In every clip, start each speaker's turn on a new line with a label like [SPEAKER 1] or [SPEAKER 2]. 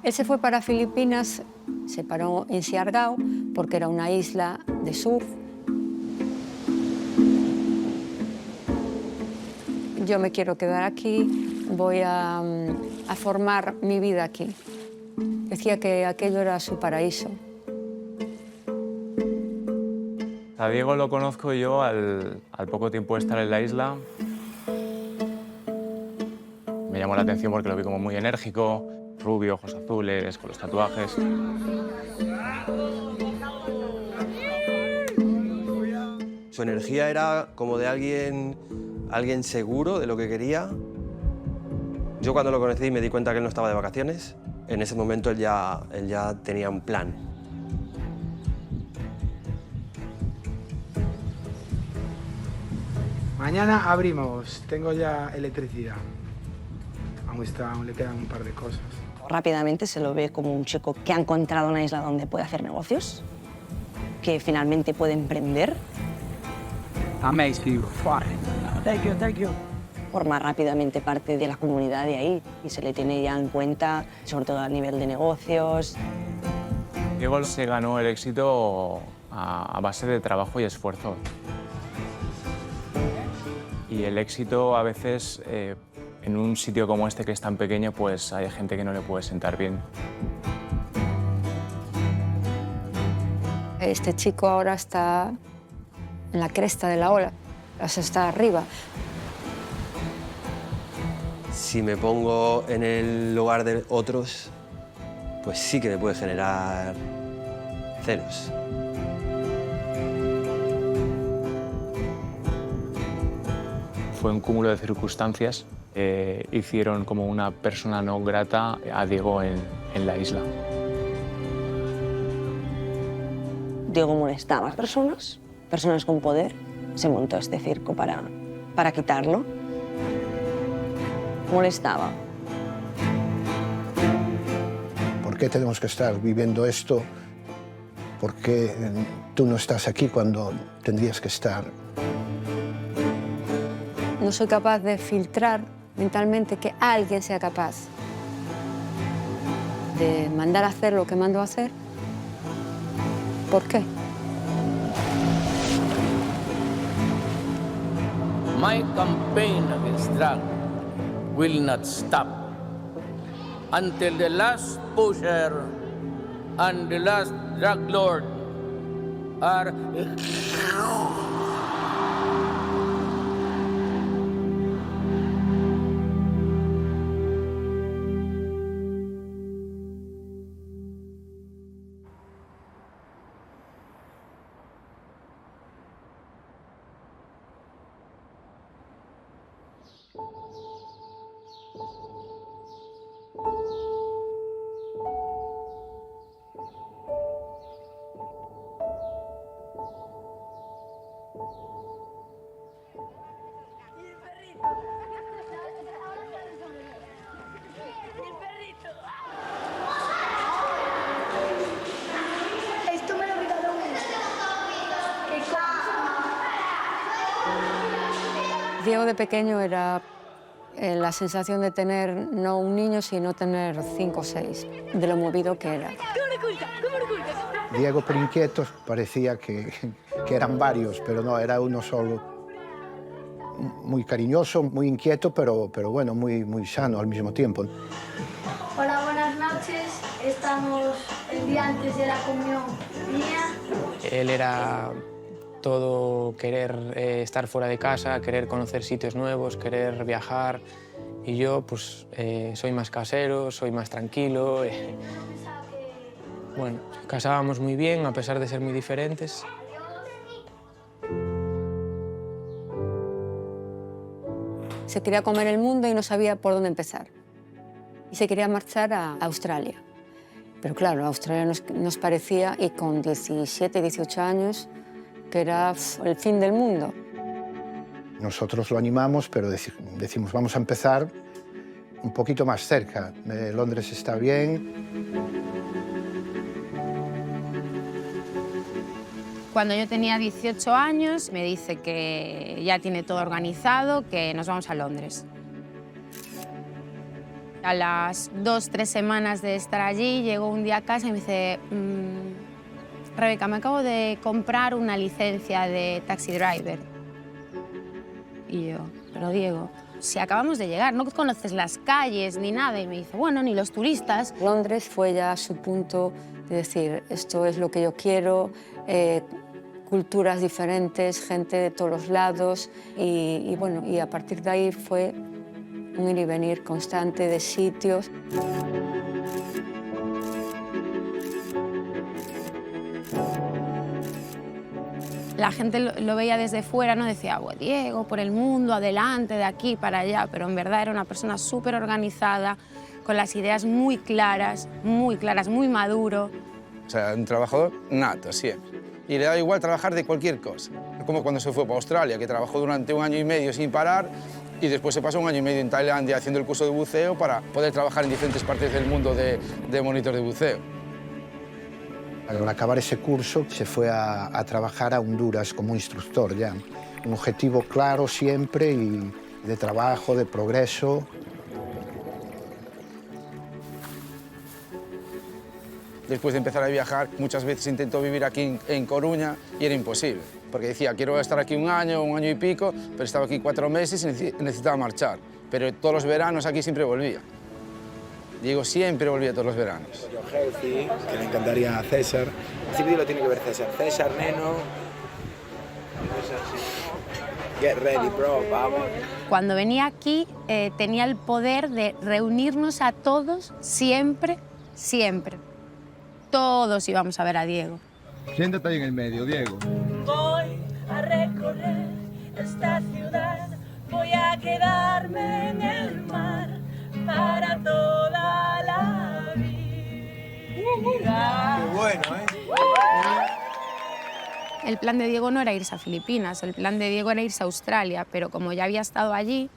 [SPEAKER 1] Él se fue para Filipinas, se paró en Siargao porque era una isla de surf. Yo me quiero quedar aquí, voy a formar mi vida aquí. Decía que aquello era su paraíso.
[SPEAKER 2] A Diego lo conozco yo al poco tiempo de estar en la isla. Me llamó la atención porque lo vi como muy enérgico, rubio, ojos azules, con los tatuajes.
[SPEAKER 3] Su energía era como de alguien seguro de lo que quería. Yo cuando lo conocí me di cuenta que él no estaba de vacaciones. En ese momento él ya tenía un plan.
[SPEAKER 4] Mañana abrimos, tengo ya electricidad. Aún le quedan un par de cosas.
[SPEAKER 5] Rápidamente se lo ve como un chico que ha encontrado una isla donde puede hacer negocios, que finalmente puede emprender.
[SPEAKER 4] Amazing. Thank you, thank you.
[SPEAKER 5] Forma rápidamente parte de la comunidad de ahí y se le tiene ya en cuenta, sobre todo a nivel de negocios.
[SPEAKER 2] Diego se ganó el éxito a base de trabajo y esfuerzo. Y el éxito a veces, en un sitio como este que es tan pequeño, pues hay gente que no le puede sentar bien.
[SPEAKER 1] Este chico ahora está en la cresta de la ola, o sea, está arriba.
[SPEAKER 3] Si me pongo en el lugar de otros, pues sí que me puede generar celos.
[SPEAKER 2] Fue un cúmulo de circunstancias que hicieron como una persona no grata a Diego en la isla.
[SPEAKER 5] Diego molestaba a personas con poder. Se montó este circo para quitarlo. Molestaba.
[SPEAKER 6] ¿Por qué tenemos que estar viviendo esto? ¿Por qué tú no estás aquí cuando tendrías que estar?
[SPEAKER 1] No soy capaz de filtrar mentalmente que alguien sea capaz de mandar a hacer lo que mando a hacer. ¿Por qué?
[SPEAKER 7] My campaign against drug will not stop until the last pusher and the last drug lord are...
[SPEAKER 1] Diego de pequeño era la sensación de tener no un niño, sino tener 5 o 6, de lo movido que era.
[SPEAKER 6] Diego por inquietos parecía que eran varios, pero no, era uno solo. Muy cariñoso, muy inquieto, pero bueno, muy sano al mismo tiempo.
[SPEAKER 8] Hola, buenas noches. Estamos el día antes de la comunión mía.
[SPEAKER 9] Él era todo querer estar fuera de casa, querer conocer sitios nuevos, querer viajar. Y yo, pues, soy más casero, soy más tranquilo. Bueno, casábamos muy bien, a pesar de ser muy diferentes.
[SPEAKER 1] Se quería comer el mundo y no sabía por dónde empezar. Y se quería marchar a Australia. Pero claro, Australia nos parecía, y con 17, 18 años, que era el fin del mundo.
[SPEAKER 6] Nosotros lo animamos, pero decimos, vamos a empezar un poquito más cerca. Londres está bien.
[SPEAKER 10] Cuando yo tenía 18 años, me dice que ya tiene todo organizado, que nos vamos a Londres. A las 2-3 semanas de estar allí, llegó un día a casa y me dice, Rebeca, me acabo de comprar una licencia de taxi driver. Y yo, pero Diego, si acabamos de llegar, no conoces las calles ni nada. Y me dice, bueno, ni los turistas.
[SPEAKER 1] Londres fue ya su punto de decir, esto es lo que yo quiero, culturas diferentes, gente de todos los lados. Y bueno, y a partir de ahí fue un ir y venir constante de sitios.
[SPEAKER 10] La gente lo veía desde fuera, ¿no? Decía, bueno, Diego, por el mundo, adelante, de aquí para allá, pero en verdad era una persona súper organizada, con las ideas muy claras, muy maduro.
[SPEAKER 11] O sea, un trabajador nato, siempre. Y le da igual trabajar de cualquier cosa. Como cuando se fue para Australia, que trabajó durante 1 año y medio sin parar y después se pasó 1 año y medio en Tailandia haciendo el curso de buceo para poder trabajar en diferentes partes del mundo de monitor de buceo.
[SPEAKER 6] Al acabar ese curso se fue a trabajar a Honduras como instructor ya. Un objetivo claro siempre y de trabajo, de progreso.
[SPEAKER 11] Después de empezar a viajar, muchas veces intentó vivir aquí en Coruña y era imposible. Porque decía, quiero estar aquí 1 año, 1 año y pico, pero estaba aquí 4 meses y necesitaba marchar. Pero todos los veranos aquí siempre volvía. Diego siempre volvía todos los veranos.
[SPEAKER 4] Healthy, que le encantaría a César. Este vídeo lo tiene que ver César. César, neno. Get ready, bro, vamos.
[SPEAKER 10] Cuando venía aquí tenía el poder de reunirnos a todos siempre. Todos íbamos a ver a Diego.
[SPEAKER 12] Siéntate ahí en el medio, Diego.
[SPEAKER 13] Voy a recorrer esta ciudad, voy a quedarme en el mar para toda la vida.
[SPEAKER 4] Qué bueno, ¿eh?
[SPEAKER 10] El plan de Diego no era irse a Filipinas, el plan de Diego era irse a Australia, pero como ya había estado allí,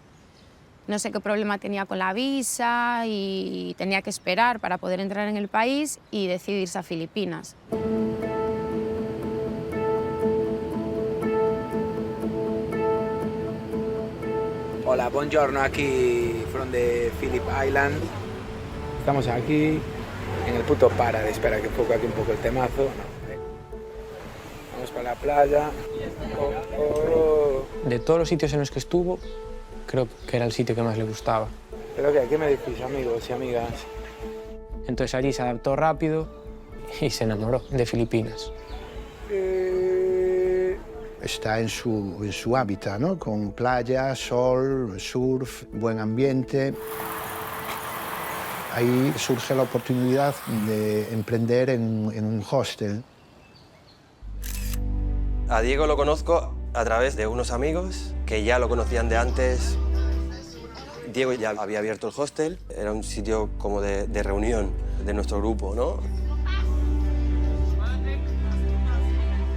[SPEAKER 10] no sé qué problema tenía con la visa y tenía que esperar para poder entrar en el país y decidió irse a Filipinas.
[SPEAKER 4] Hola, buongiorno, aquí from the Phillip Island. Estamos aquí en el puto Para, espera que enfoque aquí un poco el temazo. Vamos para la playa.
[SPEAKER 9] De todos los sitios en los que estuvo, creo que era el sitio que más le gustaba.
[SPEAKER 4] ¿Pero qué me decís, amigos y amigas?
[SPEAKER 9] Entonces allí se adaptó rápido y se enamoró de Filipinas.
[SPEAKER 6] Está en su hábitat, ¿no? Con playa, sol, surf, buen ambiente. Ahí surge la oportunidad de emprender en un hostel.
[SPEAKER 3] A Diego lo conozco a través de unos amigos que ya lo conocían de antes. Diego ya había abierto el hostel, era un sitio como de reunión de nuestro grupo, ¿no?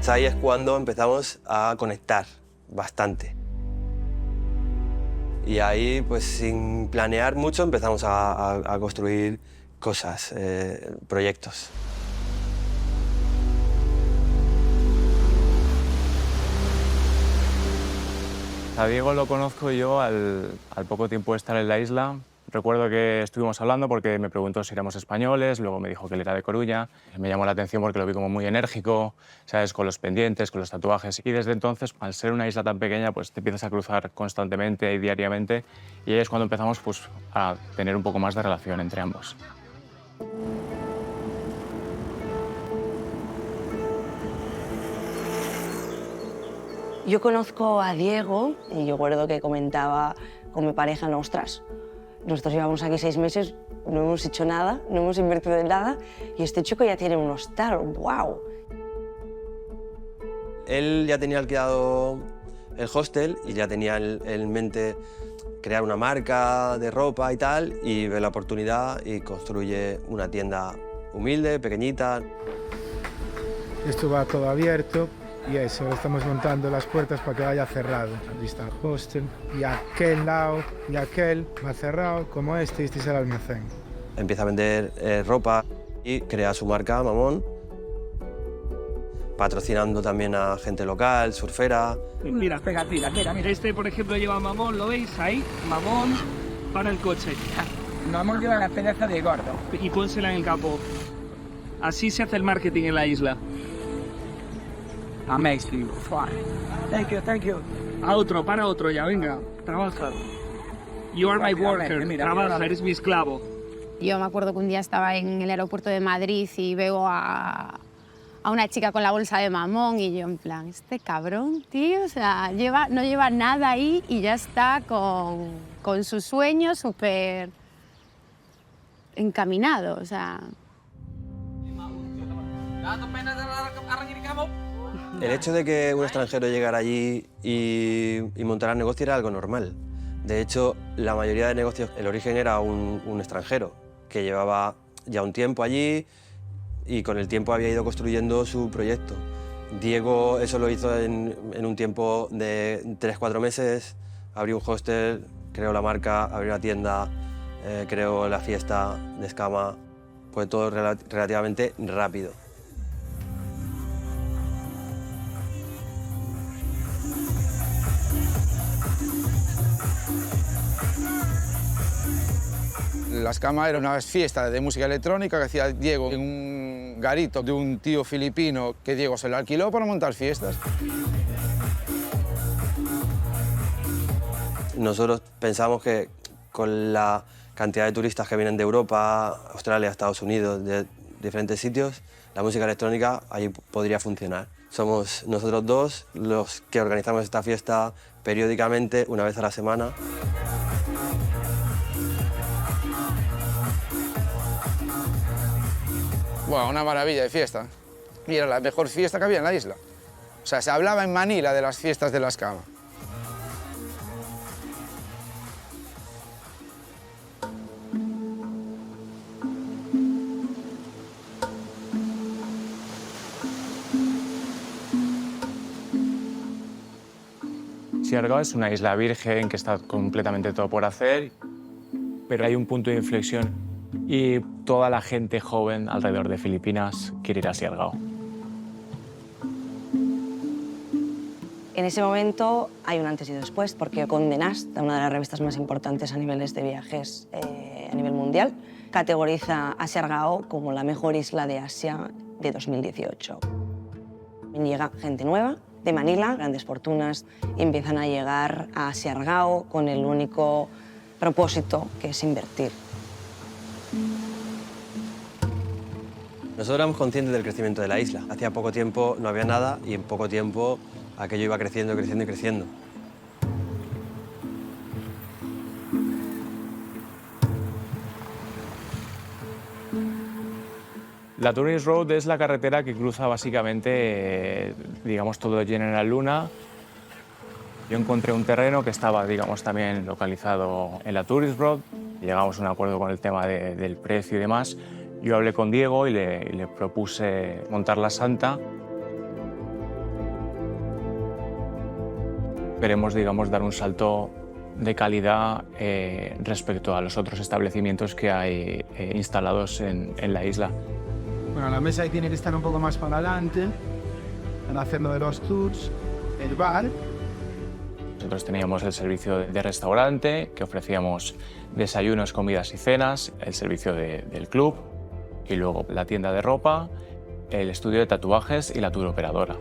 [SPEAKER 3] Ahí es cuando empezamos a conectar bastante. Y ahí, pues sin planear mucho, empezamos a construir cosas, proyectos.
[SPEAKER 2] A Diego lo conozco yo al poco tiempo de estar en la isla. Recuerdo que estuvimos hablando porque me preguntó si éramos españoles, luego me dijo que él era de Coruña. Me llamó la atención porque lo vi como muy enérgico, ¿sabes? Con los pendientes, con los tatuajes. Y desde entonces, al ser una isla tan pequeña, pues te empiezas a cruzar constantemente y diariamente. Y ahí es cuando empezamos pues, a tener un poco más de relación entre ambos.
[SPEAKER 5] Yo conozco a Diego y yo recuerdo que comentaba con mi pareja, no, ostras, nosotros llevamos aquí 6 meses, no hemos hecho nada, no hemos invertido en nada y este chico ya tiene un hostal, ¡wow!
[SPEAKER 3] Él ya tenía alquilado el hostel y ya tenía en mente crear una marca de ropa y tal, y ve la oportunidad y construye una tienda humilde, pequeñita.
[SPEAKER 4] Esto va todo abierto y eso, estamos montando las puertas para que vaya cerrado. Aquí está el hostel y aquel lado y aquel va cerrado como este y este es el almacén.
[SPEAKER 3] Empieza a vender ropa y crea su marca, Mamón, patrocinando también a gente local, surfera.
[SPEAKER 14] Mira, pegatinas, mira. Este, por ejemplo, lleva Mamón, ¿lo veis? Ahí, Mamón para el coche.
[SPEAKER 4] Nos vamos a llevar las pedazos de gordo.
[SPEAKER 14] Y pónsela en el capo. Así se hace el marketing en la isla.
[SPEAKER 4] Amazing. Thank you, thank you.
[SPEAKER 14] A otro, para otro ya, venga, trabaja. You are my worker, trabaja, eres mi esclavo.
[SPEAKER 10] Yo me acuerdo que un día estaba en el aeropuerto de Madrid y veo a una chica con la bolsa de mamón y yo en plan, este cabrón, tío, o sea, no lleva nada ahí y ya está con su sueño súper encaminado, o sea...
[SPEAKER 3] El hecho de que un extranjero llegara allí y montara negocio era algo normal. De hecho, la mayoría de negocios, el origen era un extranjero que llevaba ya un tiempo allí y con el tiempo había ido construyendo su proyecto. Diego eso lo hizo en un tiempo de 3-4 meses, abrió un hostel, creó la marca, abrió una tienda, creó la fiesta de Escama, fue todo relativamente rápido.
[SPEAKER 11] La Escama era una fiesta de música electrónica que hacía Diego en un garito de un tío filipino que Diego se lo alquiló para montar fiestas.
[SPEAKER 3] Nosotros pensamos que con la cantidad de turistas que vienen de Europa, Australia, Estados Unidos, de diferentes sitios, la música electrónica ahí podría funcionar. Somos nosotros dos los que organizamos esta fiesta periódicamente, una vez a la semana.
[SPEAKER 11] Wow, una maravilla de fiesta. Y era la mejor fiesta que había en la isla. O sea, se hablaba en Manila de las fiestas de la Escama.
[SPEAKER 2] Siargao es una isla virgen que está completamente todo por hacer, pero hay un punto de inflexión y toda la gente joven alrededor de Filipinas quiere ir a Siargao.
[SPEAKER 5] En ese momento hay un antes y después, porque Condé Nast, una de las revistas más importantes a niveles de viajes a nivel mundial, categoriza a Siargao como la mejor isla de Asia de 2018. Llega gente nueva de Manila, grandes fortunas, y empiezan a llegar a Siargao con el único propósito que es invertir.
[SPEAKER 3] Nosotros éramos conscientes del crecimiento de la isla. Hacía poco tiempo no había nada y en poco tiempo aquello iba creciendo, creciendo y creciendo.
[SPEAKER 2] La Tourist Road es la carretera que cruza básicamente, digamos, todo General Luna. Yo encontré un terreno que estaba, digamos, también localizado en la Tourist Road. Llegamos a un acuerdo con el tema del precio y demás. Yo hablé con Diego y le propuse montar la Santa. Queremos, digamos, dar un salto de calidad respecto a los otros establecimientos que hay instalados en la isla.
[SPEAKER 15] Bueno, la mesa ahí tiene que estar un poco más para adelante, para hacer lo de los tours, el bar.
[SPEAKER 2] Nosotros teníamos el servicio de restaurante, que ofrecíamos desayunos, comidas y cenas, el servicio del club, y luego la tienda de ropa, el estudio de tatuajes y la tour operadora.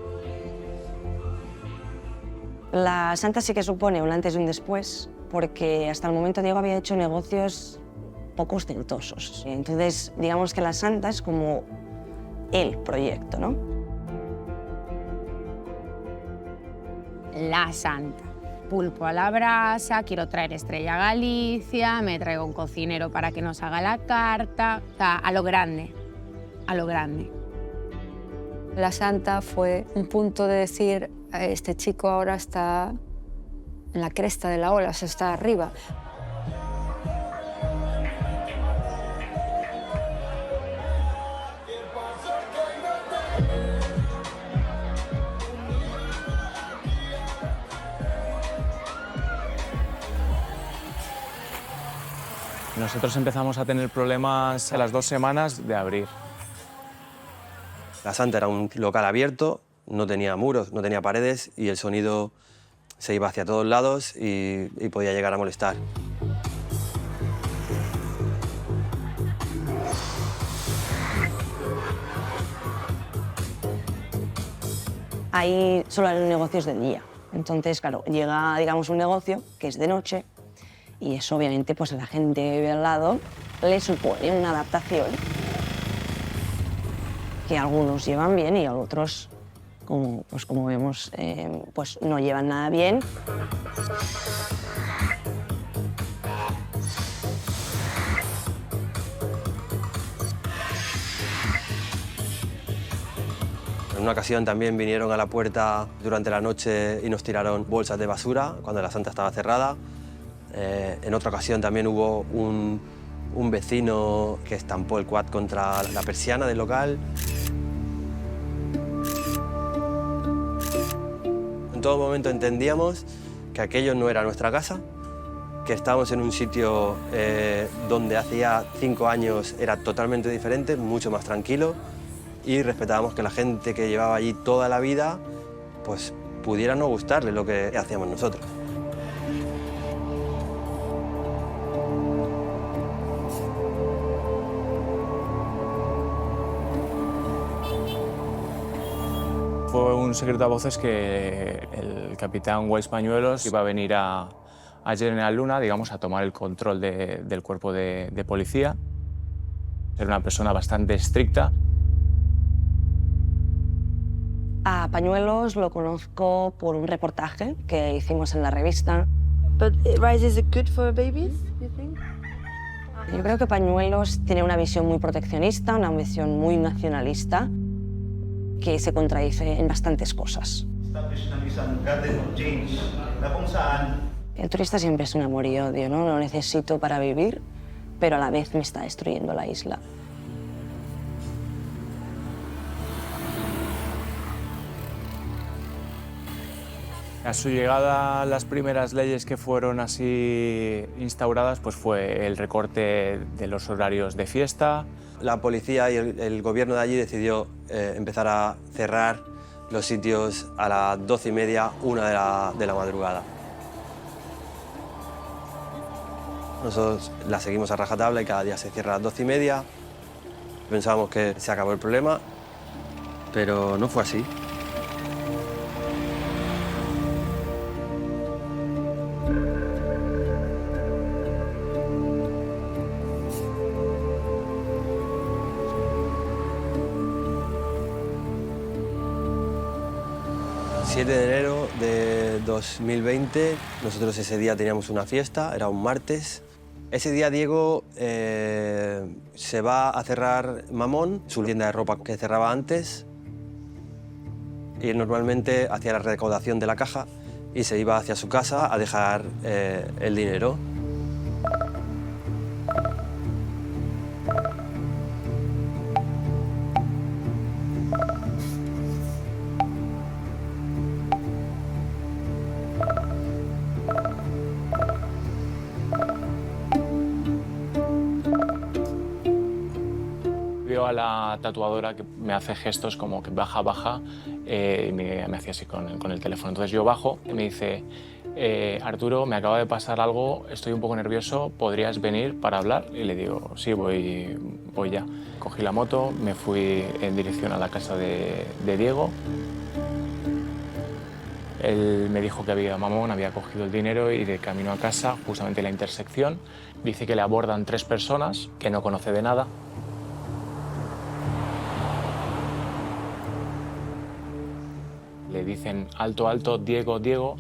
[SPEAKER 5] La Santa sí que supone un antes y un después, porque hasta el momento Diego había hecho negocios poco ostentosos. Entonces, digamos que la Santa es como el proyecto, ¿no?
[SPEAKER 10] La Santa. Pulpo a la brasa, quiero traer Estrella Galicia, me traigo un cocinero para que nos haga la carta. O sea, a lo grande, a lo grande.
[SPEAKER 1] La Santa fue un punto de decir, este chico ahora está en la cresta de la ola, o sea, está arriba.
[SPEAKER 2] Nosotros empezamos a tener problemas a las 2 semanas de abrir.
[SPEAKER 3] La Santa era un local abierto, no tenía muros, no tenía paredes y el sonido se iba hacia todos lados y podía llegar a molestar.
[SPEAKER 5] ahí solo hay negocios de día. Entonces, claro, llega, digamos, un negocio que es de noche y eso, obviamente, pues a la gente que vive al lado le supone una adaptación que algunos llevan bien y otros, como vemos, pues no llevan nada bien.
[SPEAKER 3] En una ocasión también vinieron a la puerta durante la noche y nos tiraron bolsas de basura cuando la Santa estaba cerrada. En otra ocasión también hubo un vecino que estampó el quad contra la persiana del local. En todo momento entendíamos que aquello no era nuestra casa, que estábamos en un sitio donde hacía 5 años era totalmente diferente, mucho más tranquilo, y respetábamos que la gente que llevaba allí toda la vida pues pudiera no gustarle lo que hacíamos nosotros.
[SPEAKER 2] Fue un secreto a voces que el capitán Wells Pañuelos iba a venir a General Luna, digamos, a tomar el control del cuerpo de policía. Era una persona bastante estricta.
[SPEAKER 5] A Pañuelos lo conozco por un reportaje que hicimos en la revista.
[SPEAKER 16] But rice is it good for babies, you think?
[SPEAKER 5] Yo creo que Pañuelos tiene una visión muy proteccionista, una visión muy nacionalista, que se contradice en bastantes cosas. El turista siempre es un amor y odio, ¿no? Lo necesito para vivir, pero a la vez me está destruyendo la isla.
[SPEAKER 2] A su llegada, las primeras leyes que fueron así instauradas pues fue el recorte de los horarios de fiesta.
[SPEAKER 3] La policía y el gobierno de allí decidió empezar a cerrar los sitios a las 12:30, 1 de la madrugada. Nosotros la seguimos a rajatabla y cada día se cierra a las 12:30. Pensábamos que se acabó el problema, pero no fue así. El 7 de enero de 2020, nosotros ese día teníamos una fiesta, era un martes. Ese día Diego se va a cerrar Mamón, su tienda de ropa que cerraba antes, y él normalmente hacía la recaudación de la caja y se iba hacia su casa a dejar el dinero.
[SPEAKER 2] Veo a la tatuadora que me hace gestos como que baja, baja, y me hacía así con el teléfono. Entonces yo bajo y me dice, Arturo, me acaba de pasar algo, estoy un poco nervioso, ¿podrías venir para hablar? Y le digo, sí, voy ya. Cogí la moto, me fui en dirección a la casa de Diego. Él me dijo que Mamón había cogido el dinero y de camino a casa, justamente en la intersección, dice que le abordan 3 personas que no conoce de nada. Le dicen alto, alto, Diego, Diego.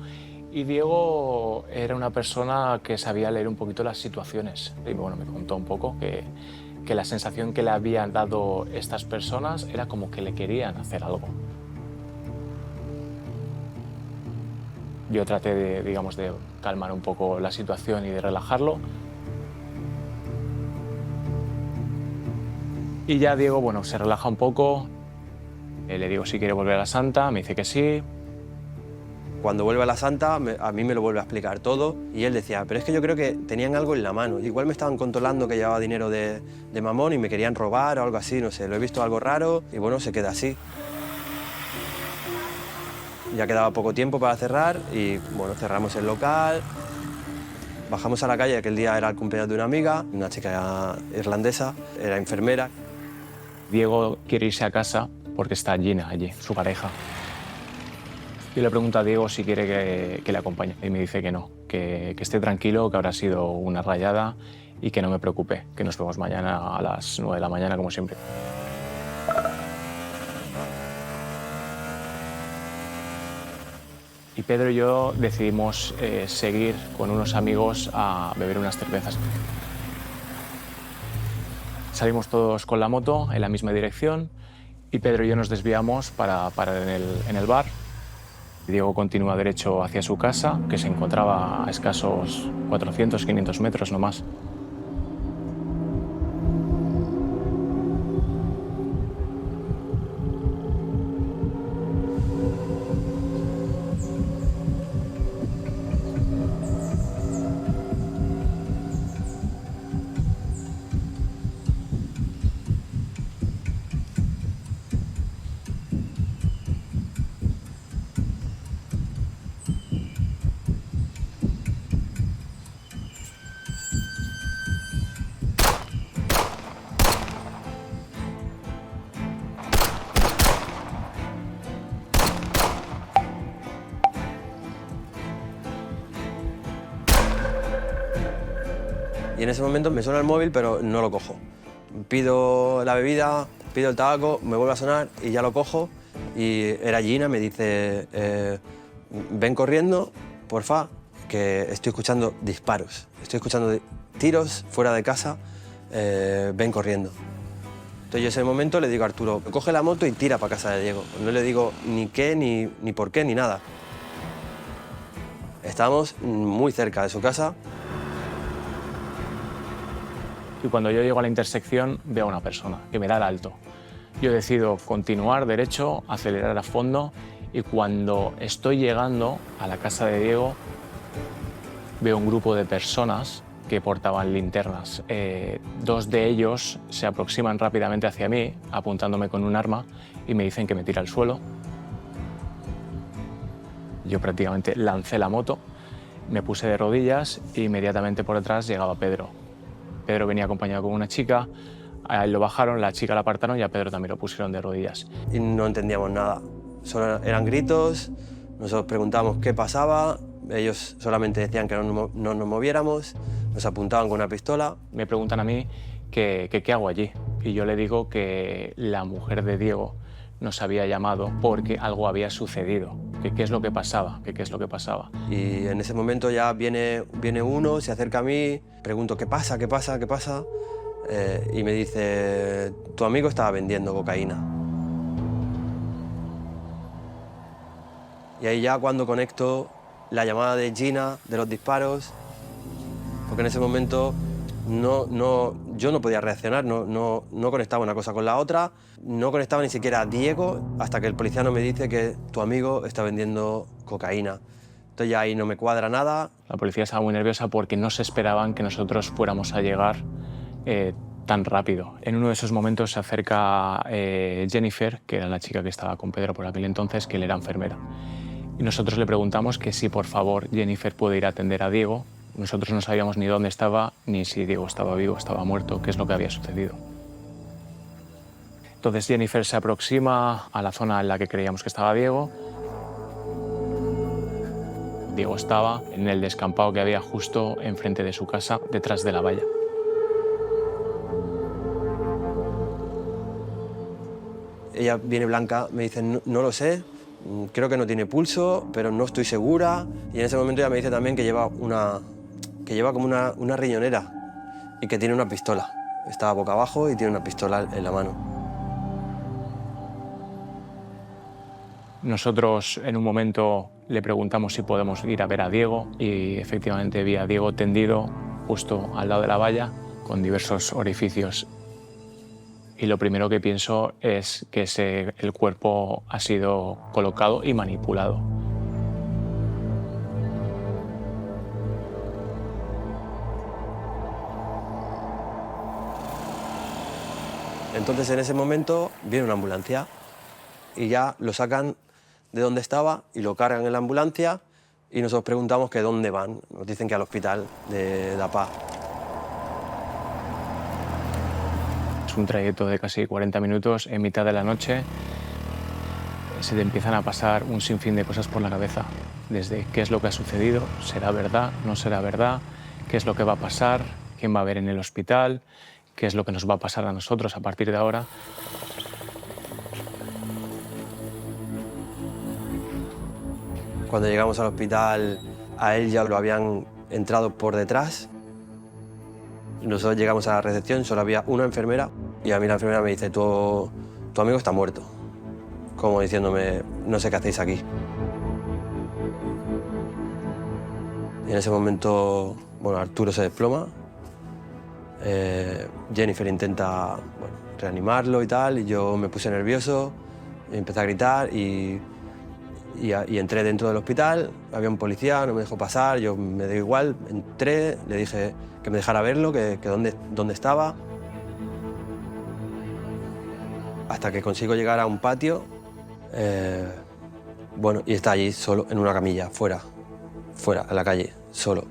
[SPEAKER 2] Y Diego era una persona que sabía leer un poquito las situaciones. Y bueno, me contó un poco que la sensación que le habían dado estas personas era como que le querían hacer algo. Yo traté de calmar un poco la situación y de relajarlo. Y ya Diego, bueno, se relaja un poco. Le digo si quiere volver a la Santa, me dice que sí.
[SPEAKER 3] Cuando vuelve a la Santa, a mí me lo vuelve a explicar todo y él decía, pero es que yo creo que tenían algo en la mano. Igual me estaban controlando que llevaba dinero de Mamón y me querían robar o algo así, no sé, lo he visto algo raro y bueno, se queda así. Ya quedaba poco tiempo para cerrar y bueno, cerramos el local. Bajamos a la calle, aquel día era el cumpleaños de una amiga, una chica irlandesa, era enfermera.
[SPEAKER 2] Diego quiere irse a casa porque está Gina allí, su pareja. Yo le pregunto a Diego si quiere que le acompañe y me dice que no, que esté tranquilo, que habrá sido una rayada y que no me preocupe, que nos vemos mañana a las 9 de la mañana como siempre. Y Pedro y yo decidimos seguir con unos amigos a beber unas cervezas. Salimos todos con la moto en la misma dirección y Pedro y yo nos desviamos para parar en el bar. Diego continúa derecho hacia su casa, que se encontraba a escasos 400-500 metros no más.
[SPEAKER 3] Y en ese momento me suena el móvil, pero no lo cojo. Pido la bebida, pido el tabaco, me vuelve a sonar y ya lo cojo. Y era Gina, me dice, ven corriendo, porfa, que estoy escuchando disparos. Estoy escuchando tiros fuera de casa, ven corriendo. Entonces yo en ese momento le digo a Arturo, coge la moto y tira para casa de Diego. No le digo ni qué, ni por qué, ni nada. Estábamos muy cerca de su casa.
[SPEAKER 2] Y cuando yo llego a la intersección veo a una persona que me da el alto. Yo decido continuar derecho, acelerar a fondo y cuando estoy llegando a la casa de Diego veo un grupo de personas que portaban linternas. Dos de ellos se aproximan rápidamente hacia mí apuntándome con un arma y me dicen que me tire al suelo. Yo prácticamente lancé la moto, me puse de rodillas e inmediatamente por detrás llegaba Pedro. Pedro venía acompañado con una chica, a él lo bajaron, la chica la apartaron y a Pedro también lo pusieron de rodillas.
[SPEAKER 3] Y no entendíamos nada, solo eran gritos, nosotros preguntábamos qué pasaba, ellos solamente decían que no nos moviéramos, nos apuntaban con una pistola.
[SPEAKER 2] Me preguntan a mí qué hago allí y yo le digo que la mujer de Diego nos había llamado porque algo había sucedido, que qué es lo que pasaba, que qué es lo que pasaba.
[SPEAKER 3] Y en ese momento ya viene uno, se acerca a mí, pregunto qué pasa, qué pasa, qué pasa, y me dice, tu amigo estaba vendiendo cocaína. Y ahí ya cuando conecto la llamada de Gina, de los disparos, porque en ese momento yo no podía reaccionar, no conectaba una cosa con la otra, no conectaba ni siquiera a Diego hasta que el policía me dice que tu amigo está vendiendo cocaína. Entonces ya ahí no me cuadra nada.
[SPEAKER 2] La policía estaba muy nerviosa porque no se esperaban que nosotros fuéramos a llegar tan rápido. En uno de esos momentos se acerca Jennifer, que era la chica que estaba con Pedro por aquel entonces, que él era enfermera. Y nosotros le preguntamos que si por favor Jennifer puede ir a atender a Diego. Nosotros no sabíamos ni dónde estaba, ni si Diego estaba vivo, estaba muerto, qué es lo que había sucedido. Entonces Jennifer se aproxima a la zona en la que creíamos que estaba Diego. Diego estaba en el descampado que había justo enfrente de su casa, detrás de la valla.
[SPEAKER 3] Ella viene blanca, me dice, no lo sé, creo que no tiene pulso, pero no estoy segura. Y en ese momento ella me dice también que lleva como una riñonera y que tiene una pistola. Está boca abajo y tiene una pistola en la mano.
[SPEAKER 2] Nosotros en un momento le preguntamos si podemos ir a ver a Diego y efectivamente vi a Diego tendido justo al lado de la valla con diversos orificios. Y lo primero que pienso es que el cuerpo ha sido colocado y manipulado.
[SPEAKER 3] Entonces en ese momento viene una ambulancia y ya lo sacan de donde estaba y lo cargan en la ambulancia y nosotros preguntamos que dónde van. Nos dicen que al hospital de La Paz.
[SPEAKER 2] Es un trayecto de casi 40 minutos en mitad de la noche. se te empiezan a pasar un sinfín de cosas por la cabeza. Desde qué es lo que ha sucedido, será verdad, no será verdad, qué es lo que va a pasar, quién va a haber en el hospital, qué es lo que nos va a pasar a nosotros a partir de ahora.
[SPEAKER 3] Cuando llegamos al hospital, a él ya lo habían entrado por detrás. Nosotros llegamos a la recepción, solo había una enfermera y a mí la enfermera me dice, tu amigo está muerto. Como diciéndome, no sé qué hacéis aquí. Y en ese momento, bueno, Arturo se desploma. Jennifer intenta reanimarlo y tal, y yo me puse nervioso, y empecé a gritar y entré dentro del hospital. Había un policía, no me dejó pasar, yo me dio igual, entré, le dije que me dejara verlo, que dónde estaba. Hasta que consigo llegar a un patio, bueno, y está allí solo, en una camilla, fuera, en la calle, solo.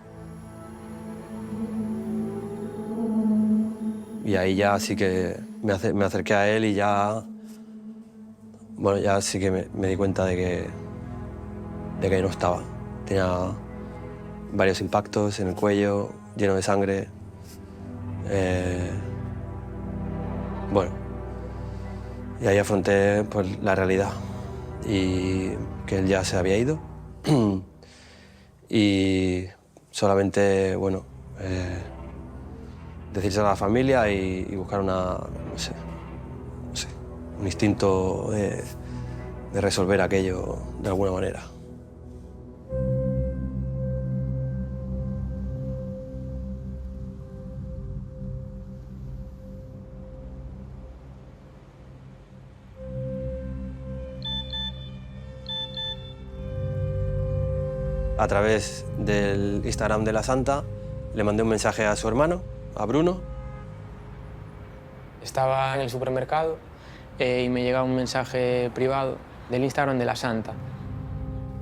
[SPEAKER 3] Y ahí ya sí que me acerqué a él y ya, bueno, ya sí que me di cuenta de que no estaba. Tenía varios impactos en el cuello, lleno de sangre. Bueno, y ahí afronté pues, la realidad y que él ya se había ido. Y solamente, bueno, decírselo a la familia y buscar una, no sé, un instinto de resolver aquello de alguna manera. A través del Instagram de la Santa le mandé un mensaje a su hermano, a Bruno.
[SPEAKER 9] Estaba en el supermercado y me llegaba un mensaje privado del Instagram de la Santa.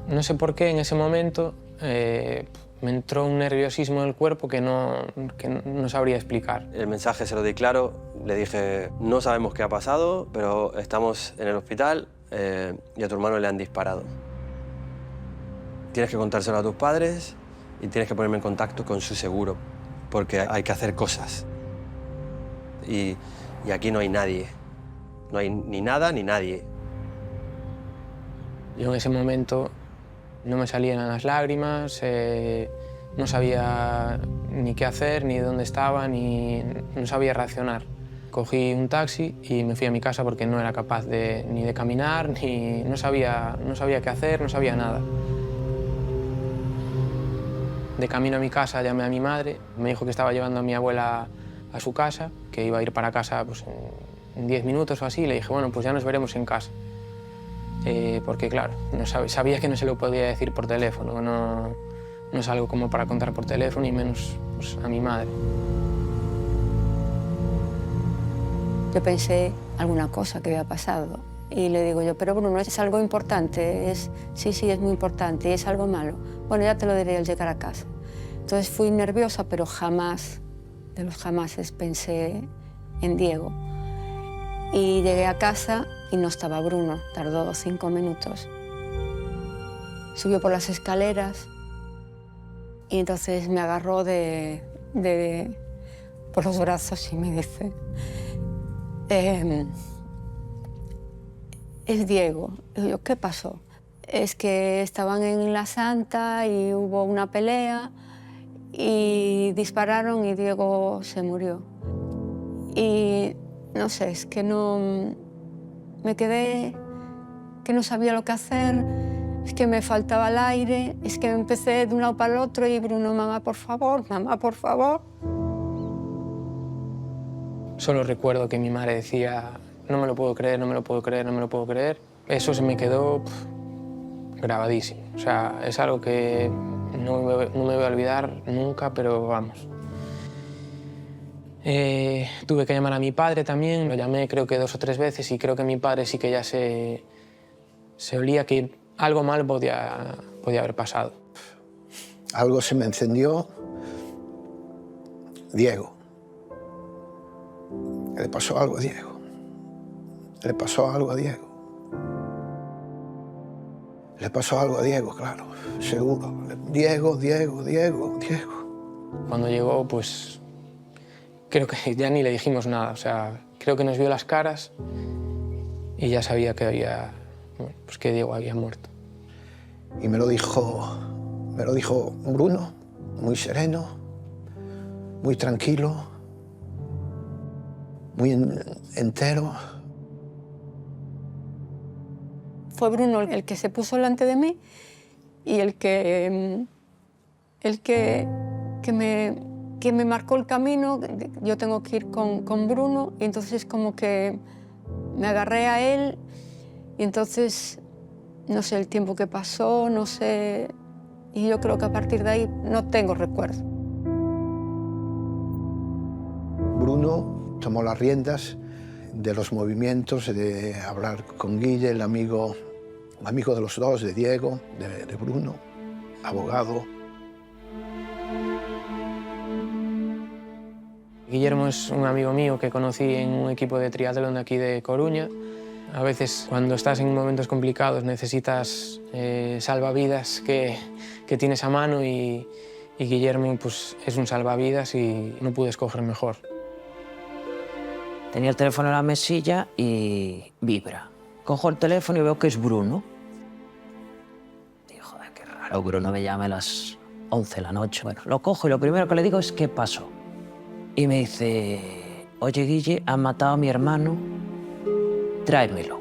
[SPEAKER 9] No sé por qué en ese momento me entró un nerviosismo en el cuerpo que no sabría explicar.
[SPEAKER 3] El mensaje se lo di claro, le dije, no sabemos qué ha pasado, pero estamos en el hospital y a tu hermano le han disparado. Tienes que contárselo a tus padres y tienes que ponerme en contacto con su seguro, porque hay que hacer cosas. Y aquí no hay nadie. No hay ni nada ni nadie.
[SPEAKER 9] Yo en ese momento no me salían las lágrimas, no sabía ni qué hacer, ni dónde estaba, ni no sabía reaccionar. Cogí un taxi y me fui a mi casa porque no era capaz ni de caminar, ni no sabía qué hacer, no sabía nada. De camino a mi casa llamé a mi madre, me dijo que estaba llevando a mi abuela a su casa, que iba a ir para casa pues, en 10 minutos o así, y le dije, bueno, pues ya nos veremos en casa. Porque claro, sabía que no se lo podía decir por teléfono, no es algo como para contar por teléfono, y menos pues, a mi madre.
[SPEAKER 1] Yo pensé alguna cosa que había pasado y le digo yo, pero Bruno, ¿es algo importante? Sí, es muy importante. ¿Y es algo malo? Bueno, ya te lo diré al llegar a casa. Entonces fui nerviosa, pero jamás, de los jamases, pensé en Diego. Y llegué a casa y no estaba Bruno, tardó 5 minutos. Subió por las escaleras y entonces me agarró por los brazos y me dice, es Diego. Y yo, ¿qué pasó? Es que estaban en la Santa y hubo una pelea y dispararon y Diego se murió. Y no sé, es que no... Me quedé que no sabía lo que hacer, es que me faltaba el aire, es que empecé de un lado para el otro y Bruno, mamá, por favor, mamá, por favor.
[SPEAKER 9] Solo recuerdo que mi madre decía, no me lo puedo creer, no me lo puedo creer, no me lo puedo creer. Eso se me quedó grabadísimo. O sea, es algo que no me voy a olvidar nunca, pero vamos. Tuve que llamar a mi padre también, lo llamé creo que 2 o 3 veces y creo que mi padre sí que ya se olía que algo mal podía haber pasado.
[SPEAKER 6] Algo se me encendió. Diego. Le pasó algo a Diego. Le pasó algo a Diego. Le pasó algo a Diego, claro, seguro. Diego.
[SPEAKER 9] Cuando llegó, pues creo que ya ni le dijimos nada. O sea, creo que nos vio las caras y ya sabía que pues que Diego había muerto.
[SPEAKER 6] Y me lo dijo Bruno, muy sereno, muy tranquilo, muy entero.
[SPEAKER 1] Fue Bruno el que se puso delante de mí y el que me marcó el camino. Yo tengo que ir con Bruno, y entonces como que me agarré a él, y entonces no sé el tiempo que pasó, no sé, y yo creo que a partir de ahí no tengo recuerdo.
[SPEAKER 6] Bruno tomó las riendas de los movimientos, de hablar con Guille, el amigo de los dos, de Diego, de Bruno, abogado.
[SPEAKER 9] Guillermo es un amigo mío que conocí en un equipo de triatlón de aquí de Coruña. A veces, cuando estás en momentos complicados, necesitas salvavidas que tienes a mano, y Guillermo pues, es un salvavidas y no pude escoger mejor.
[SPEAKER 17] Tenía el teléfono en la mesilla y vibra. Cojo el teléfono y veo que es Bruno. Digo, joder, qué raro, Bruno me llama a las 11 de la noche. Bueno, lo cojo y lo primero que le digo es ¿qué pasó? Y me dice, oye, Guille, han matado a mi hermano, tráemelo.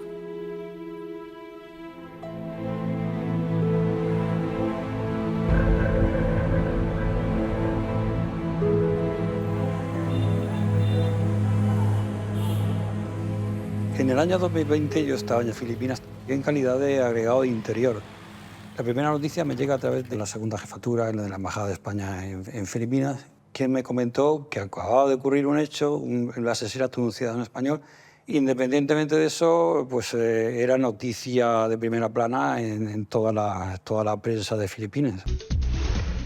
[SPEAKER 18] En el año 2020 yo estaba en Filipinas en calidad de agregado de interior. La primera noticia me llega a través de la segunda jefatura, de la Embajada de España en Filipinas, quien me comentó que acababa de ocurrir un hecho, el asesinato de un ciudadano español. Independientemente de eso, pues era noticia de primera plana en toda la prensa de Filipinas.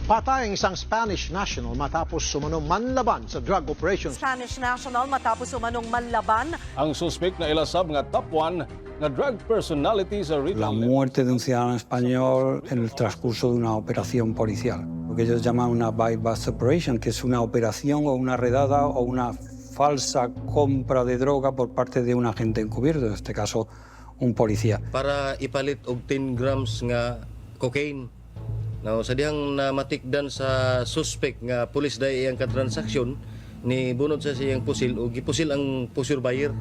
[SPEAKER 19] Patay ang isang Spanish national matapos sumanong manlaban sa drug operations.
[SPEAKER 20] Spanish national matapos sumanong manlaban.
[SPEAKER 21] Ang suspect na ilasab nga top 1 na drug personality sa retail.
[SPEAKER 18] La muerte de un ciudadano español en el transcurso de una operación policial, lo que ellos llaman una bypass operation, que es una operación o una redada o una falsa compra de droga por parte de un agente encubierto, en este caso un policía.
[SPEAKER 22] Para ipalit og 10 grams nga cocaine. Now, sa dihang namatikdan sa suspect nga pulis dahi iyang katransaksyon, ni bunod sa siyang pusil o gipusil ang pusher buyer.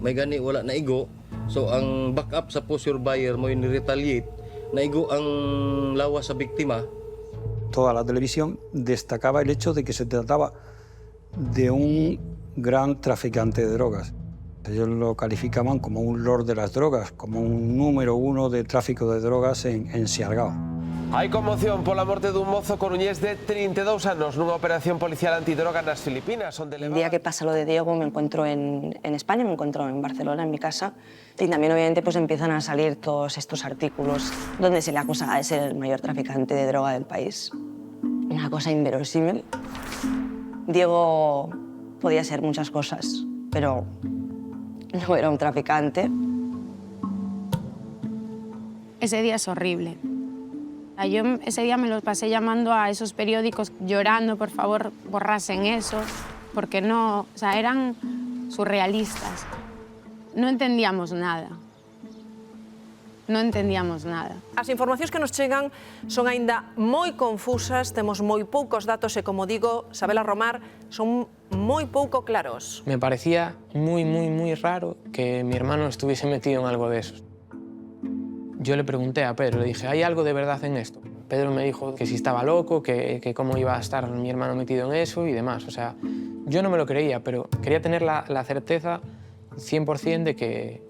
[SPEAKER 22] May gani wala na igo. So ang backup sa pusher buyer mo ni retaliate, naigo ang lawas sa biktima.
[SPEAKER 18] Toda la televisión destacaba el hecho de que se trataba de un gran traficante de drogas. Ellos lo calificaban como un lord de las drogas, como un número 1 de tráfico de drogas en Siargao.
[SPEAKER 23] Hai conmoción pola morte dun mozo coruñés de 32 anos nunha operación policial antidroga nas Filipinas.
[SPEAKER 5] El día que pasa lo de Diego me encuentro en España, me encuentro en Barcelona, en mi casa, y también obviamente pues empiezan a salir todos estos artículos donde se le acusa de ser el mayor traficante de droga del país. Una cosa inverosímil. Diego podía ser muchas cosas, pero no era un traficante.
[SPEAKER 10] Ese día es horrible. Yo ese día me los pasé llamando a esos periódicos llorando, por favor, borrasen eso, porque no, o sea, eran surrealistas. No entendíamos nada. Non entendíamos nada.
[SPEAKER 20] As informacións que nos chegan son aínda moi confusas, temos moi poucos datos e, como digo, Sabela Romar, son moi pouco claros.
[SPEAKER 9] Me parecía muy raro que mi hermano estuviese metido en algo de eso. Yo le pregunté a Pedro, le dije, ¿hay algo de verdad en esto? Pedro me dijo que si estaba loco, que cómo iba a estar mi hermano metido en eso y demás. O sea, yo no me lo creía, pero quería tener la certeza 100% de que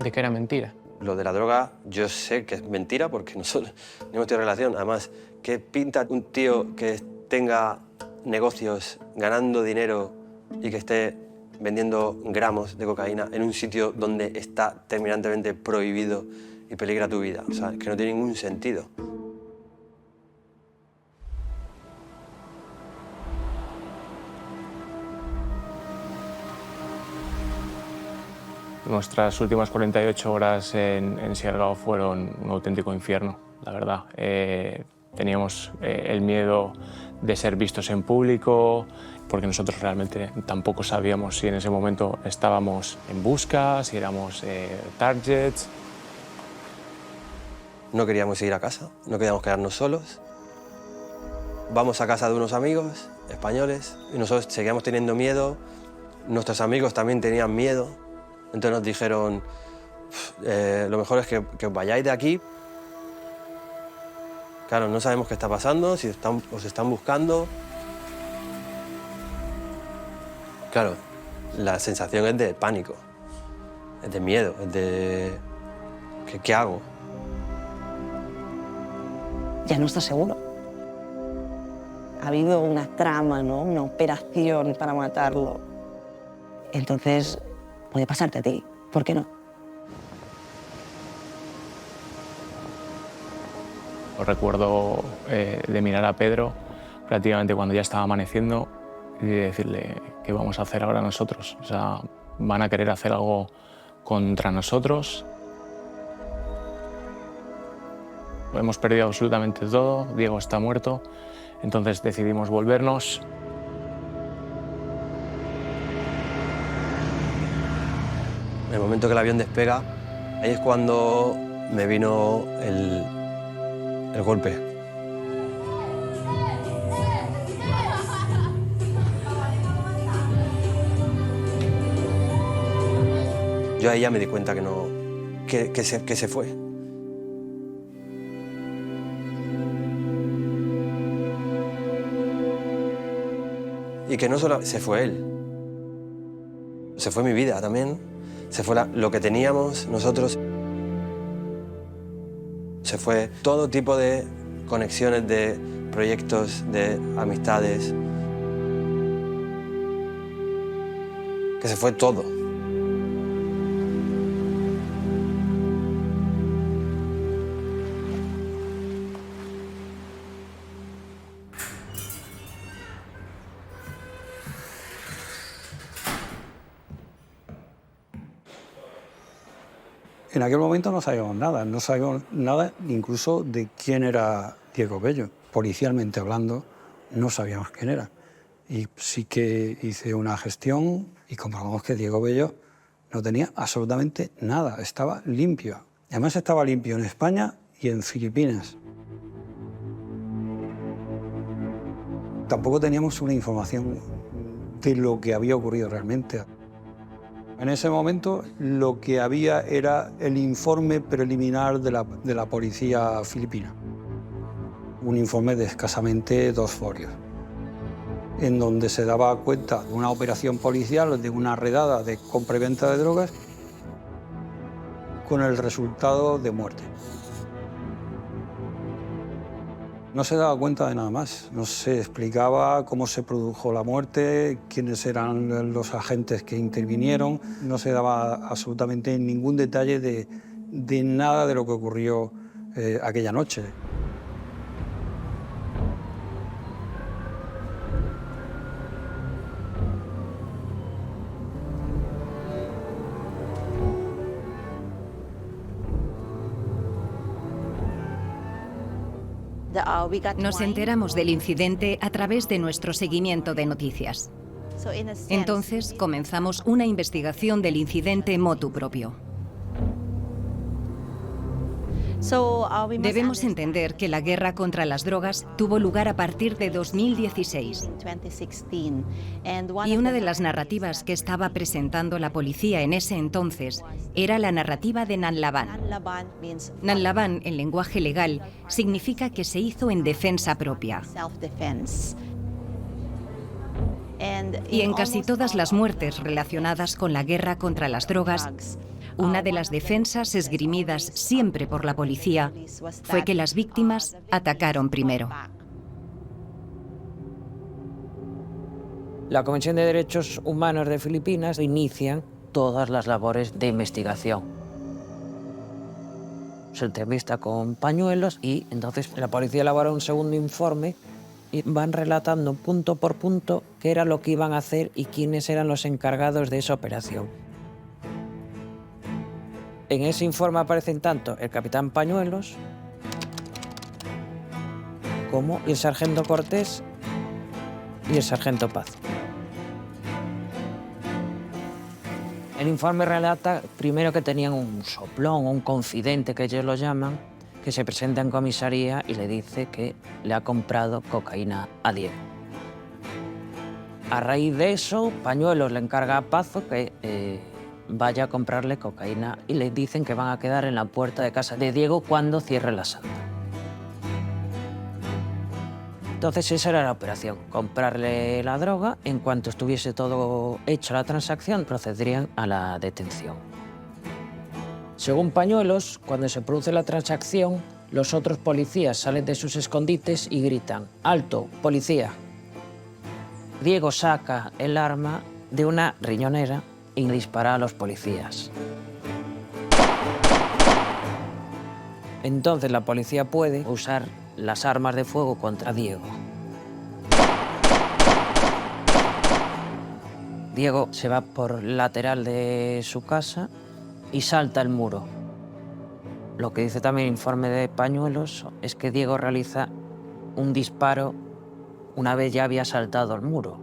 [SPEAKER 9] era mentira.
[SPEAKER 3] Lo de la droga yo sé que es mentira porque nosotros no hemos tenido relación. Además, ¿qué pinta un tío que tenga negocios ganando dinero y que esté vendiendo gramos de cocaína en un sitio donde está terminantemente prohibido y peligra tu vida? O sea, que no tiene ningún sentido.
[SPEAKER 2] Nuestras últimas 48 horas en Siargao fueron un auténtico infierno, la verdad. Teníamos el miedo de ser vistos en público, porque nosotros realmente tampoco sabíamos si en ese momento estábamos en busca, si éramos targets.
[SPEAKER 3] No queríamos ir a casa, no queríamos quedarnos solos. Vamos a casa de unos amigos españoles y nosotros seguíamos teniendo miedo. Nuestros amigos también tenían miedo. Entonces nos dijeron, lo mejor es que os vayáis de aquí. Claro, no sabemos qué está pasando, si os están buscando. Claro, la sensación es de pánico, es de miedo, es de... ¿Qué hago?
[SPEAKER 5] Ya no estás seguro. Ha habido una trama, ¿no? Una operación para matarlo. Entonces, puede pasarte a ti. ¿Por qué no?
[SPEAKER 2] Recuerdo de mirar a Pedro prácticamente cuando ya estaba amaneciendo y de decirle, ¿qué vamos a hacer ahora nosotros? O sea, ¿van a querer hacer algo contra nosotros? Hemos perdido absolutamente todo, Diego está muerto, entonces decidimos volvernos.
[SPEAKER 3] En el momento que el avión despega, ahí es cuando me vino el golpe. Yo ahí ya me di cuenta que no, que se fue. Y que no solo se fue él, se fue mi vida también, se fue lo que teníamos nosotros, se fue todo tipo de conexiones, de proyectos, de amistades, que se fue todo.
[SPEAKER 18] En aquel momento no sabíamos nada incluso de quién era Diego Bello. Policialmente hablando, no sabíamos quién era. Y sí que hice una gestión y comprobamos que Diego Bello no tenía absolutamente nada, estaba limpio. Además estaba limpio en España y en Filipinas. Tampoco teníamos una información de lo que había ocurrido realmente. En ese momento lo que había era el informe preliminar de la policía filipina. Un informe de escasamente 2 folios, en donde se daba cuenta de una operación policial, de una redada de compra y venta de drogas, con el resultado de muerte. No se daba cuenta de nada más, no se explicaba cómo se produjo la muerte, quiénes eran los agentes que intervinieron, no se daba absolutamente ningún detalle de nada de lo que ocurrió aquella noche.
[SPEAKER 7] Nos enteramos del incidente a través de nuestro seguimiento de noticias. Entonces comenzamos una investigación del incidente motu propio. Debemos entender que la guerra contra las drogas tuvo lugar a partir de 2016. Y una de las narrativas que estaba presentando la policía en ese entonces era la narrativa de Nanlaban. Nanlaban, en lenguaje legal, significa que se hizo en defensa propia. Y en casi todas las muertes relacionadas con la guerra contra las drogas, una de las defensas esgrimidas siempre por la policía fue que las víctimas atacaron primero.
[SPEAKER 17] La Comisión de Derechos Humanos de Filipinas inicia todas las labores de investigación. Se entrevista con pañuelos y entonces la policía elabora un segundo informe y van relatando punto por punto qué era lo que iban a hacer y quiénes eran los encargados de esa operación. En ese informe aparecen tanto el capitán Pañuelos como el sargento Cortés y el sargento Paz. El informe relata primero que tenían un soplón, un confidente que ellos lo llaman, que se presenta en comisaría y le dice que le ha comprado cocaína a Diego. A raíz de eso, Pañuelos le encarga a Pazo que vaya a comprarle cocaína y le dicen que van a quedar en la puerta de casa de Diego cuando cierre la santa. Entonces esa era la operación, comprarle la droga. En cuanto estuviese todo hecho la transacción, procederían a la detención. Según Pañuelos, cuando se produce la transacción, los otros policías salen de sus escondites y gritan: «¡Alto, policía!». Diego saca el arma de una riñonera y dispara a los policías. Entonces la policía puede usar las armas de fuego contra Diego. Diego se va por el lateral de su casa y salta el muro. Lo que dice también el informe de Pañuelos es que Diego realiza un disparo una vez ya había saltado el muro.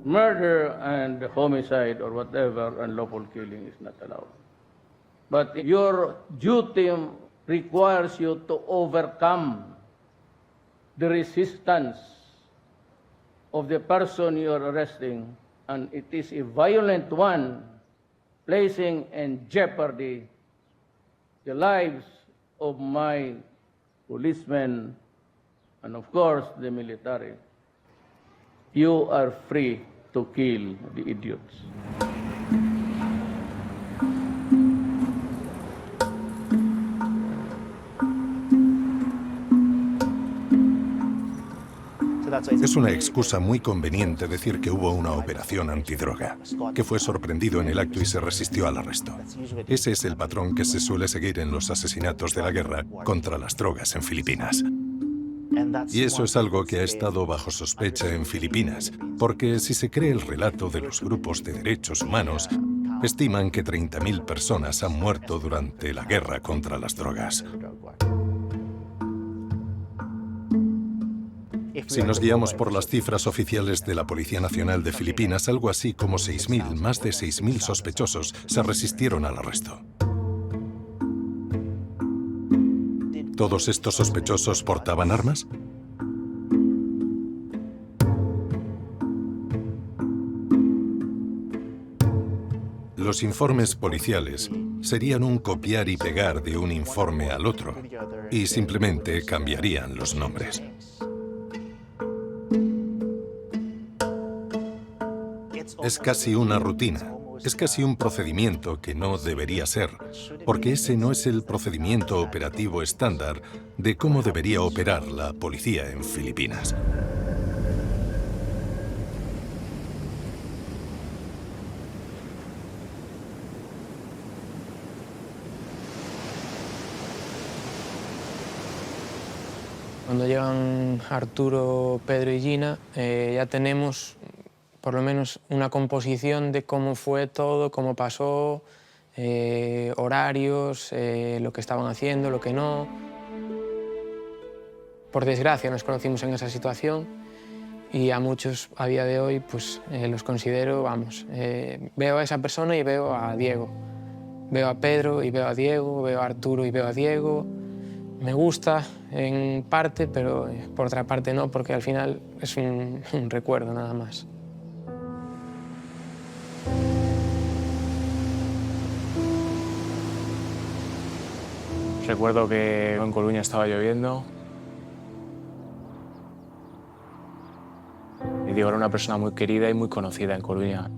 [SPEAKER 8] Murder and homicide or whatever unlawful killing is not allowed. But your duty requires you to overcome the resistance of the person you are arresting, and it is a violent one, placing in jeopardy the lives of my policemen and, of course, the military. You are free to kill the idiots.
[SPEAKER 12] Es una excusa muy conveniente decir que hubo una operación antidroga, que fue sorprendido en el acto y se resistió al arresto. Ese es el patrón que se suele seguir en los asesinatos de la guerra contra las drogas en Filipinas. Y eso es algo que ha estado bajo sospecha en Filipinas, porque si se cree el relato de los grupos de derechos humanos, estiman que 30.000 personas han muerto durante la guerra contra las drogas. Si nos guiamos por las cifras oficiales de la Policía Nacional de Filipinas, algo así como 6.000, más de 6.000 sospechosos se resistieron al arresto. ¿Todos estos sospechosos portaban armas? Los informes policiales serían un copiar y pegar de un informe al otro, y simplemente cambiarían los nombres. Es casi una rutina, es casi un procedimiento que no debería ser, porque ese no es el procedimiento operativo estándar de cómo debería operar la policía en Filipinas.
[SPEAKER 9] Cuando llegan Arturo, Pedro y Gina, ya tenemos por lo menos una composición de cómo fue todo, cómo pasó, horarios, lo que estaban haciendo, lo que no. Por desgracia nos conocimos en esa situación y a muchos a día de hoy pues, los considero, vamos, veo a esa persona y veo a Diego. Veo a Pedro y veo a Diego, veo a Arturo y veo a Diego. Me gusta en parte, pero por otra parte no, porque al final es un recuerdo nada más.
[SPEAKER 2] Recuerdo que en Coruña estaba lloviendo. Y Diego era una persona muy querida y muy conocida en Coruña.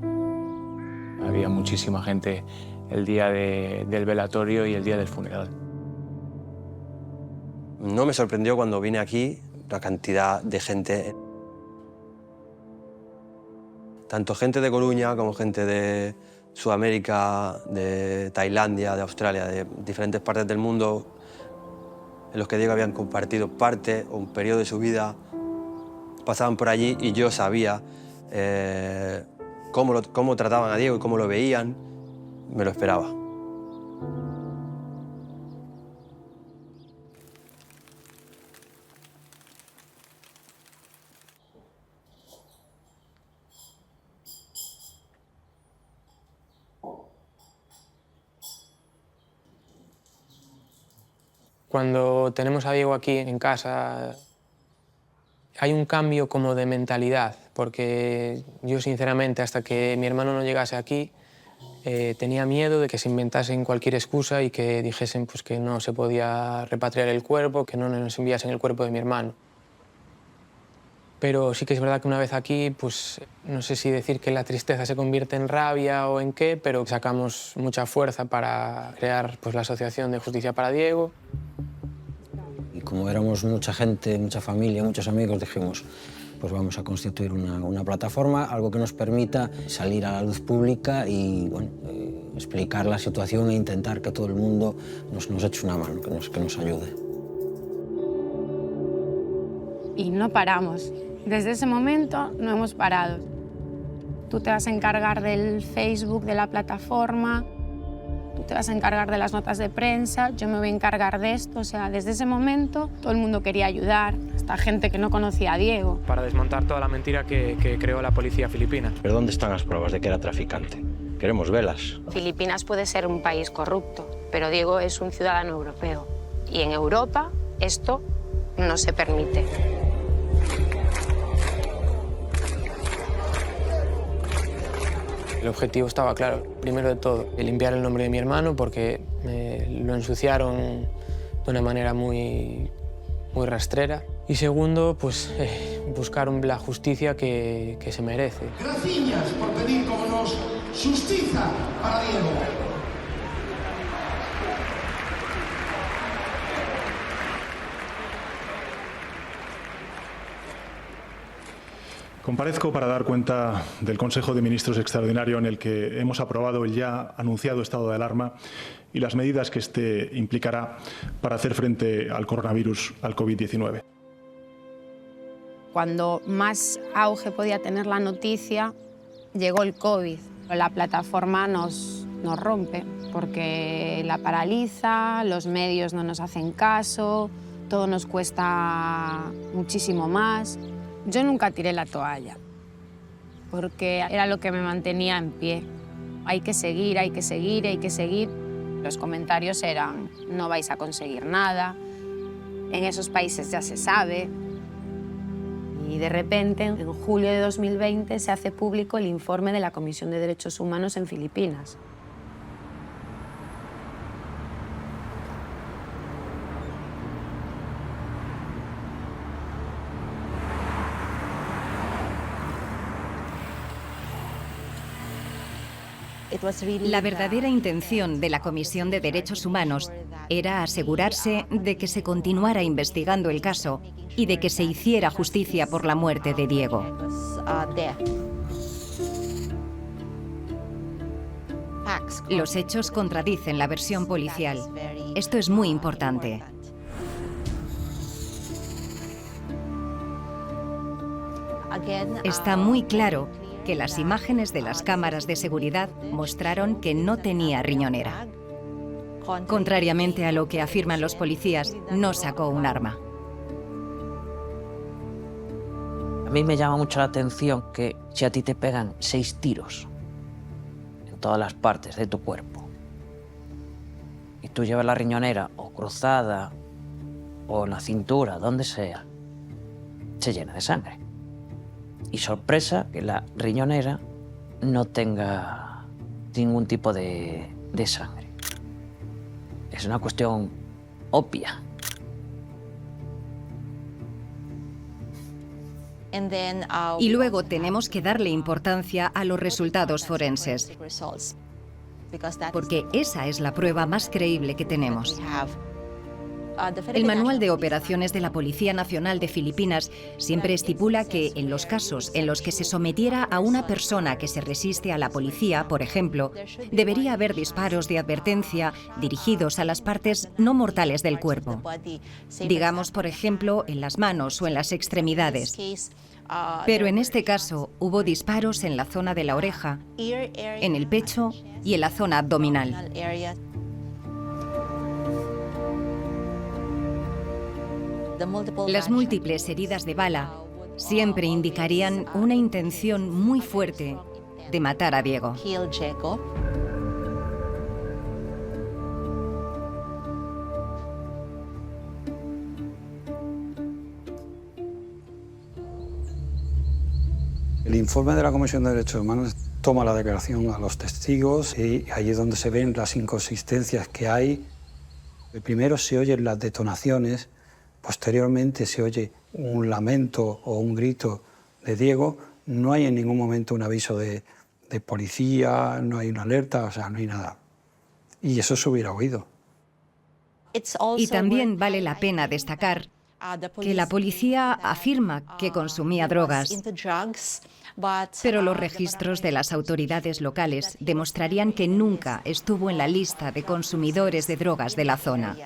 [SPEAKER 2] Había muchísima gente el día del velatorio y el día del funeral.
[SPEAKER 3] No me sorprendió cuando vine aquí la cantidad de gente. Tanto gente de Coruña como gente de Sudamérica, de Tailandia, de Australia, de diferentes partes del mundo, en los que Diego habían compartido parte o un periodo de su vida, pasaban por allí y yo sabía cómo trataban a Diego y cómo lo veían, me lo esperaba.
[SPEAKER 9] Cuando tenemos a Diego aquí en casa, hay un cambio como de mentalidad, porque yo sinceramente hasta que mi hermano no llegase aquí tenía miedo de que se inventasen cualquier excusa y que dijesen pues, que no se podía repatriar el cuerpo, que no nos enviasen el cuerpo de mi hermano. Pero sí que es verdad que una vez aquí, pues no sé si decir que la tristeza se convierte en rabia o en qué, pero sacamos mucha fuerza para crear pues, la Asociación de Justicia para Diego.
[SPEAKER 17] Y como éramos mucha gente, mucha familia, muchos amigos, dijimos, pues vamos a constituir una plataforma, algo que nos permita salir a la luz pública y bueno, explicar la situación e intentar que todo el mundo nos eche una mano, que nos ayude.
[SPEAKER 10] Y no paramos. Desde ese momento no hemos parado. Tú te vas a encargar del Facebook, de la plataforma, tú te vas a encargar de las notas de prensa, yo me voy a encargar de esto. O sea, desde ese momento todo el mundo quería ayudar, hasta gente que no conocía a Diego.
[SPEAKER 9] Para desmontar toda la mentira que creó la policía filipina.
[SPEAKER 4] ¿Pero dónde están las pruebas de que era traficante? Queremos velas.
[SPEAKER 10] Filipinas puede ser un país corrupto, pero Diego es un ciudadano europeo. Y en Europa esto no se permite.
[SPEAKER 9] El objetivo estaba claro, primero de todo, limpiar el nombre de mi hermano porque lo ensuciaron de una manera muy rastrera. Y segundo, pues buscar la justicia que se merece.
[SPEAKER 13] Gracias por pedir como nos justicia para Diego.
[SPEAKER 14] Comparezco para dar cuenta del Consejo de Ministros extraordinario en el que hemos aprobado el ya anunciado estado de alarma y las medidas que este implicará para hacer frente al coronavirus, al COVID-19.
[SPEAKER 10] Cuando más auge podía tener la noticia, llegó el COVID. La plataforma nos rompe porque la paraliza, los medios no nos hacen caso, todo nos cuesta muchísimo más. Yo nunca tiré la toalla, porque era lo que me mantenía en pie. Hay que seguir, hay que seguir, hay que seguir. Los comentarios eran, no vais a conseguir nada, en esos países ya se sabe. Y de repente, en julio de 2020, se hace público el informe de la Comisión de Derechos Humanos en Filipinas.
[SPEAKER 7] La verdadera intención de la Comisión de Derechos Humanos era asegurarse de que se continuara investigando el caso y de que se hiciera justicia por la muerte de Diego. Los hechos contradicen la versión policial. Esto es muy importante. Está muy claro que las imágenes de las cámaras de seguridad mostraron que no tenía riñonera. Contrariamente a lo que afirman los policías, no sacó un arma.
[SPEAKER 17] A mí me llama mucho la atención que si a ti te pegan 6 tiros en todas las partes de tu cuerpo y tú llevas la riñonera o cruzada o en la cintura, donde sea, se llena de sangre. Y sorpresa que la riñonera no tenga ningún tipo de sangre. Es una cuestión obvia.
[SPEAKER 7] Y luego tenemos que darle importancia a los resultados forenses, porque esa es la prueba más creíble que tenemos. El Manual de Operaciones de la Policía Nacional de Filipinas siempre estipula que en los casos en los que se sometiera a una persona que se resiste a la policía, por ejemplo, debería haber disparos de advertencia dirigidos a las partes no mortales del cuerpo. Digamos, por ejemplo, en las manos o en las extremidades. Pero en este caso hubo disparos en la zona de la oreja, en el pecho y en la zona abdominal. Las múltiples heridas de bala siempre indicarían una intención muy fuerte de matar a Diego.
[SPEAKER 18] El informe de la Comisión de Derechos Humanos toma la declaración a los testigos y ahí es donde se ven las inconsistencias que hay. Primero se oyen las detonaciones, posteriormente se oye un lamento o un grito de Diego. No hay en ningún momento un aviso de policía, no hay una alerta, o sea, no hay nada. Y eso se hubiera oído.
[SPEAKER 7] Y también vale la pena destacar que la policía afirma que consumía drogas, pero los registros de las autoridades locales demostrarían que nunca estuvo en la lista de consumidores de drogas de la zona.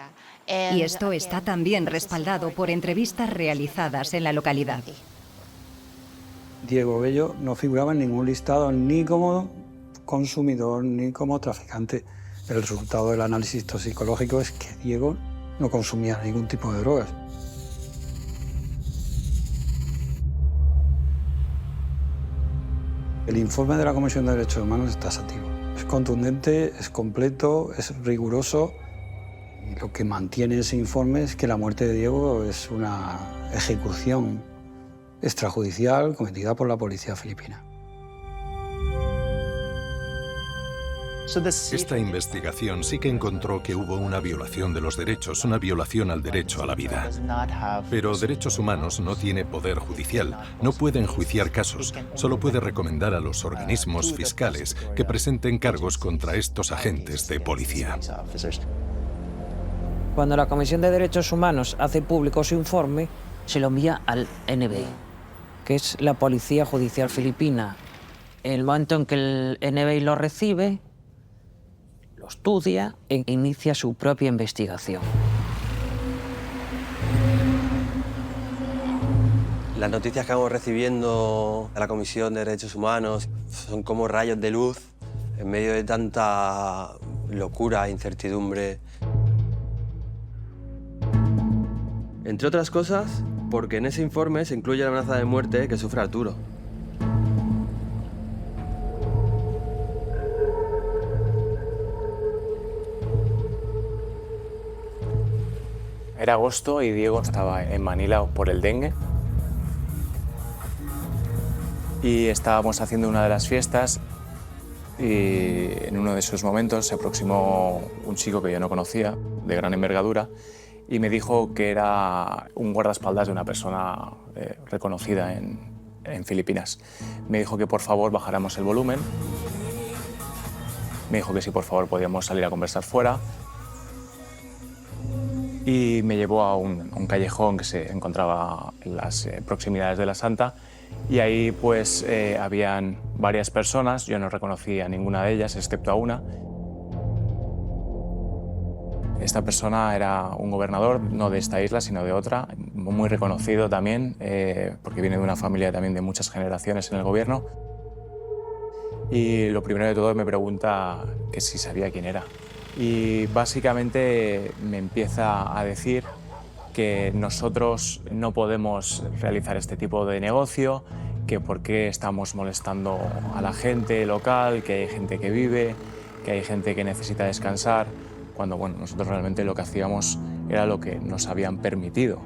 [SPEAKER 7] Y esto está también respaldado por entrevistas realizadas en la localidad.
[SPEAKER 18] Diego Bello no figuraba en ningún listado ni como consumidor ni como traficante. El resultado del análisis toxicológico es que Diego no consumía ningún tipo de drogas. El informe de la Comisión de Derechos Humanos es taxativo. Es contundente, es completo, es riguroso. Y lo que mantiene ese informe es que la muerte de Diego es una ejecución extrajudicial cometida por la policía filipina.
[SPEAKER 12] Esta investigación sí que encontró que hubo una violación de los derechos, una violación al derecho a la vida. Pero Derechos Humanos no tiene poder judicial, no puede enjuiciar casos, solo puede recomendar a los organismos fiscales que presenten cargos contra estos agentes de policía.
[SPEAKER 17] Cuando la Comisión de Derechos Humanos hace público su informe, se lo envía al NBI, que es la Policía Judicial Filipina. En el momento en que el NBI lo recibe, lo estudia e inicia su propia investigación.
[SPEAKER 3] Las noticias que vamos recibiendo de la Comisión de Derechos Humanos son como rayos de luz en medio de tanta locura e incertidumbre. Entre otras cosas, porque en ese informe se incluye la amenaza de muerte que sufre Arturo.
[SPEAKER 2] Era agosto y Diego estaba en Manila por el dengue. Y estábamos haciendo una de las fiestas y en uno de esos momentos se aproximó un chico que yo no conocía, de gran envergadura, y me dijo que era un guardaespaldas de una persona reconocida en Filipinas. Me dijo que por favor bajáramos el volumen. Me dijo que si por favor podíamos salir a conversar fuera. Y me llevó a un callejón que se encontraba en las proximidades de la Santa. Y ahí pues habían varias personas, yo no reconocía a ninguna de ellas excepto a una. Esta persona era un gobernador, no de esta isla, sino de otra, muy reconocido también, porque viene de una familia también de muchas generaciones en el gobierno. Y lo primero de todo me pregunta que si sabía quién era. Y básicamente me empieza a decir que nosotros no podemos realizar este tipo de negocio, que por qué estamos molestando a la gente local, que hay gente que vive, que hay gente que necesita descansar, cuando bueno, nosotros realmente lo que hacíamos era lo que nos habían permitido.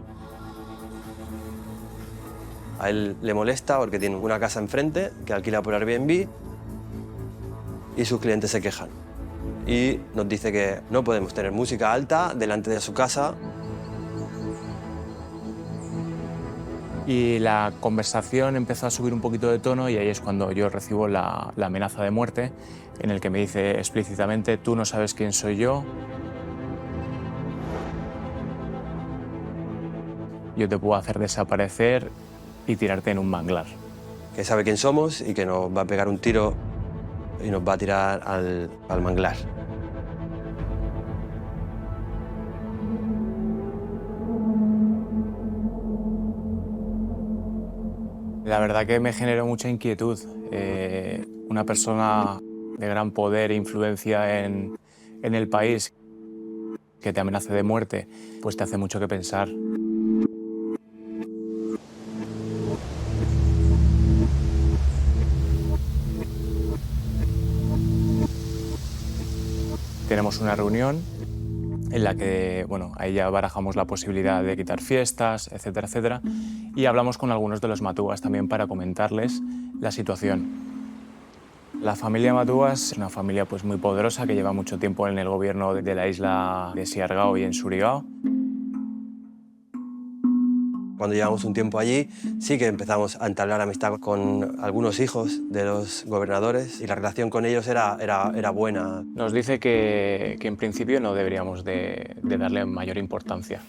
[SPEAKER 3] A él le molesta porque tiene una casa enfrente que alquila por Airbnb y sus clientes se quejan. Y nos dice que no podemos tener música alta delante de su casa.
[SPEAKER 2] Y la conversación empezó a subir un poquito de tono y ahí es cuando yo recibo la amenaza de muerte, en el que me dice explícitamente: tú no sabes quién soy yo, yo te puedo hacer desaparecer y tirarte en un manglar.
[SPEAKER 3] Que sabe quién somos y que nos va a pegar un tiro y nos va a tirar al manglar.
[SPEAKER 2] La verdad que me generó mucha inquietud. Una persona de gran poder e influencia en el país que te amenace de muerte, pues te hace mucho que pensar. Tenemos una reunión en la que, bueno, ahí ya barajamos la posibilidad de quitar fiestas, etcétera, etcétera, y hablamos con algunos de los matúas también para comentarles la situación. La familia Matúas es una familia pues, muy poderosa que lleva mucho tiempo en el gobierno de la isla de Siargao y en Surigao.
[SPEAKER 3] Cuando llevamos un tiempo allí, sí que empezamos a entablar amistad con algunos hijos de los gobernadores y la relación con ellos era buena.
[SPEAKER 2] Nos dice que en principio no deberíamos de darle mayor importancia.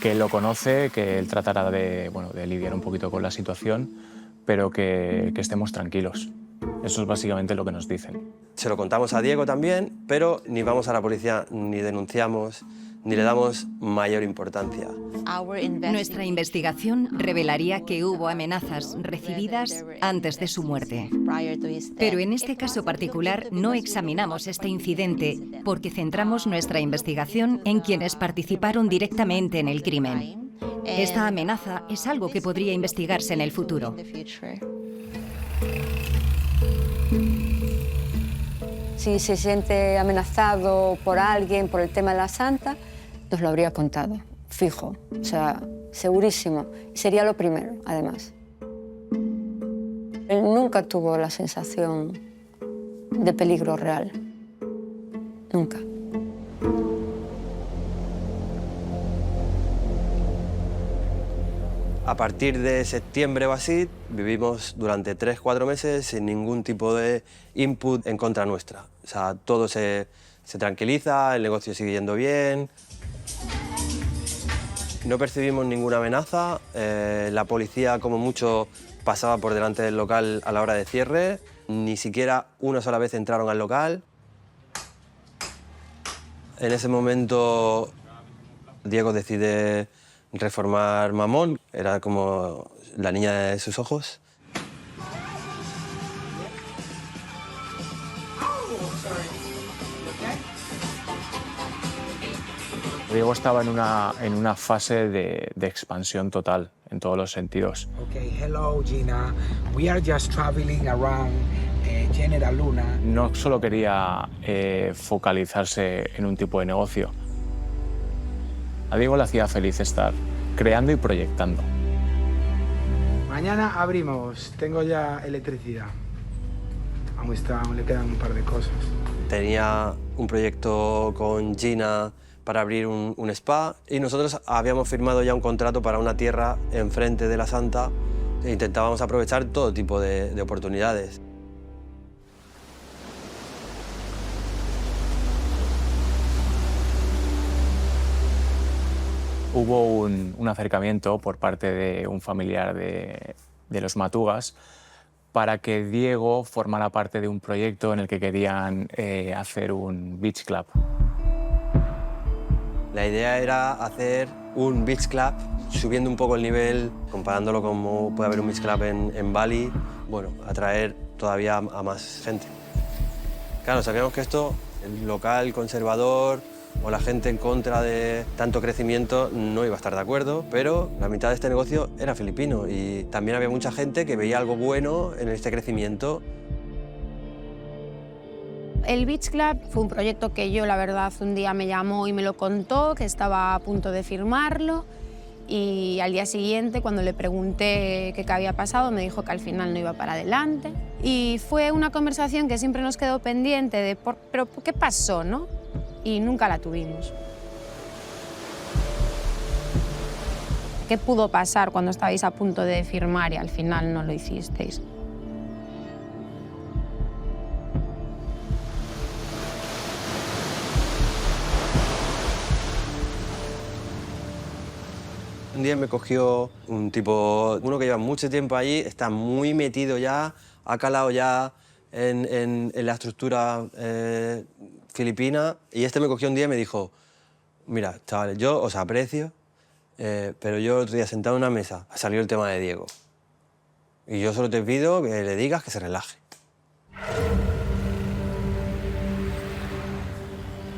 [SPEAKER 2] Que él lo conoce, que él tratará de lidiar un poquito con la situación, pero que estemos tranquilos. Eso es básicamente lo que nos dicen.
[SPEAKER 3] Se lo contamos a Diego también, pero ni vamos a la policía, ni denunciamos, ni le damos mayor importancia.
[SPEAKER 7] Nuestra investigación revelaría que hubo amenazas recibidas antes de su muerte. Pero en este caso particular no examinamos este incidente porque centramos nuestra investigación en quienes participaron directamente en el crimen. Esta amenaza es algo que podría investigarse en el futuro.
[SPEAKER 1] Si se siente amenazado por alguien por el tema de la santa, nos lo habría contado, fijo, o sea, segurísimo. Y sería lo primero, además. Él nunca tuvo la sensación de peligro real. Nunca.
[SPEAKER 3] A partir de septiembre o así, vivimos durante 3-4 meses sin ningún tipo de input en contra nuestra. O sea, todo se tranquiliza, el negocio sigue yendo bien. No percibimos ninguna amenaza. La policía, como mucho, pasaba por delante del local a la hora de cierre. Ni siquiera una sola vez entraron al local. En ese momento, Diego decide reformar Mamón, era como la niña de sus ojos.
[SPEAKER 2] Diego estaba en una fase de expansión total, en todos los sentidos.
[SPEAKER 11] Okay, hello Gina. We are just traveling around General Luna.
[SPEAKER 2] No solo quería focalizarse en un tipo de negocio. A Diego le hacía feliz estar creando y proyectando.
[SPEAKER 11] Mañana abrimos, tengo ya electricidad. Aún le quedan un par de cosas.
[SPEAKER 3] Tenía un proyecto con Gina para abrir un spa y nosotros habíamos firmado ya un contrato para una tierra enfrente de la Santa e intentábamos aprovechar todo tipo de oportunidades.
[SPEAKER 2] Hubo un acercamiento por parte de un familiar de los Matugas para que Diego formara parte de un proyecto en el que querían hacer un beach club.
[SPEAKER 3] La idea era hacer un beach club, subiendo un poco el nivel, comparándolo con cómo puede haber un beach club en Bali, bueno, atraer todavía a más gente. Claro, sabíamos que esto, el local conservador, o la gente en contra de tanto crecimiento no iba a estar de acuerdo, pero la mitad de este negocio era filipino y también había mucha gente que veía algo bueno en este crecimiento.
[SPEAKER 10] El Beach Club fue un proyecto que yo, la verdad, un día me llamó y me lo contó, que estaba a punto de firmarlo, y al día siguiente, cuando le pregunté qué había pasado, me dijo que al final no iba para adelante. Y fue una conversación que siempre nos quedó pendiente de ¿pero qué pasó, no? Y nunca la tuvimos. ¿Qué pudo pasar cuando estabais a punto de firmar y al final no lo hicisteis?
[SPEAKER 3] Un día me cogió un tipo, uno que lleva mucho tiempo allí, está muy metido ya, ha calado ya en la estructura filipina, y este me cogió un día y me dijo, mira, chavales, yo os aprecio, pero yo el otro día sentado en una mesa, salió el tema de Diego. Y yo solo te pido que le digas que se relaje.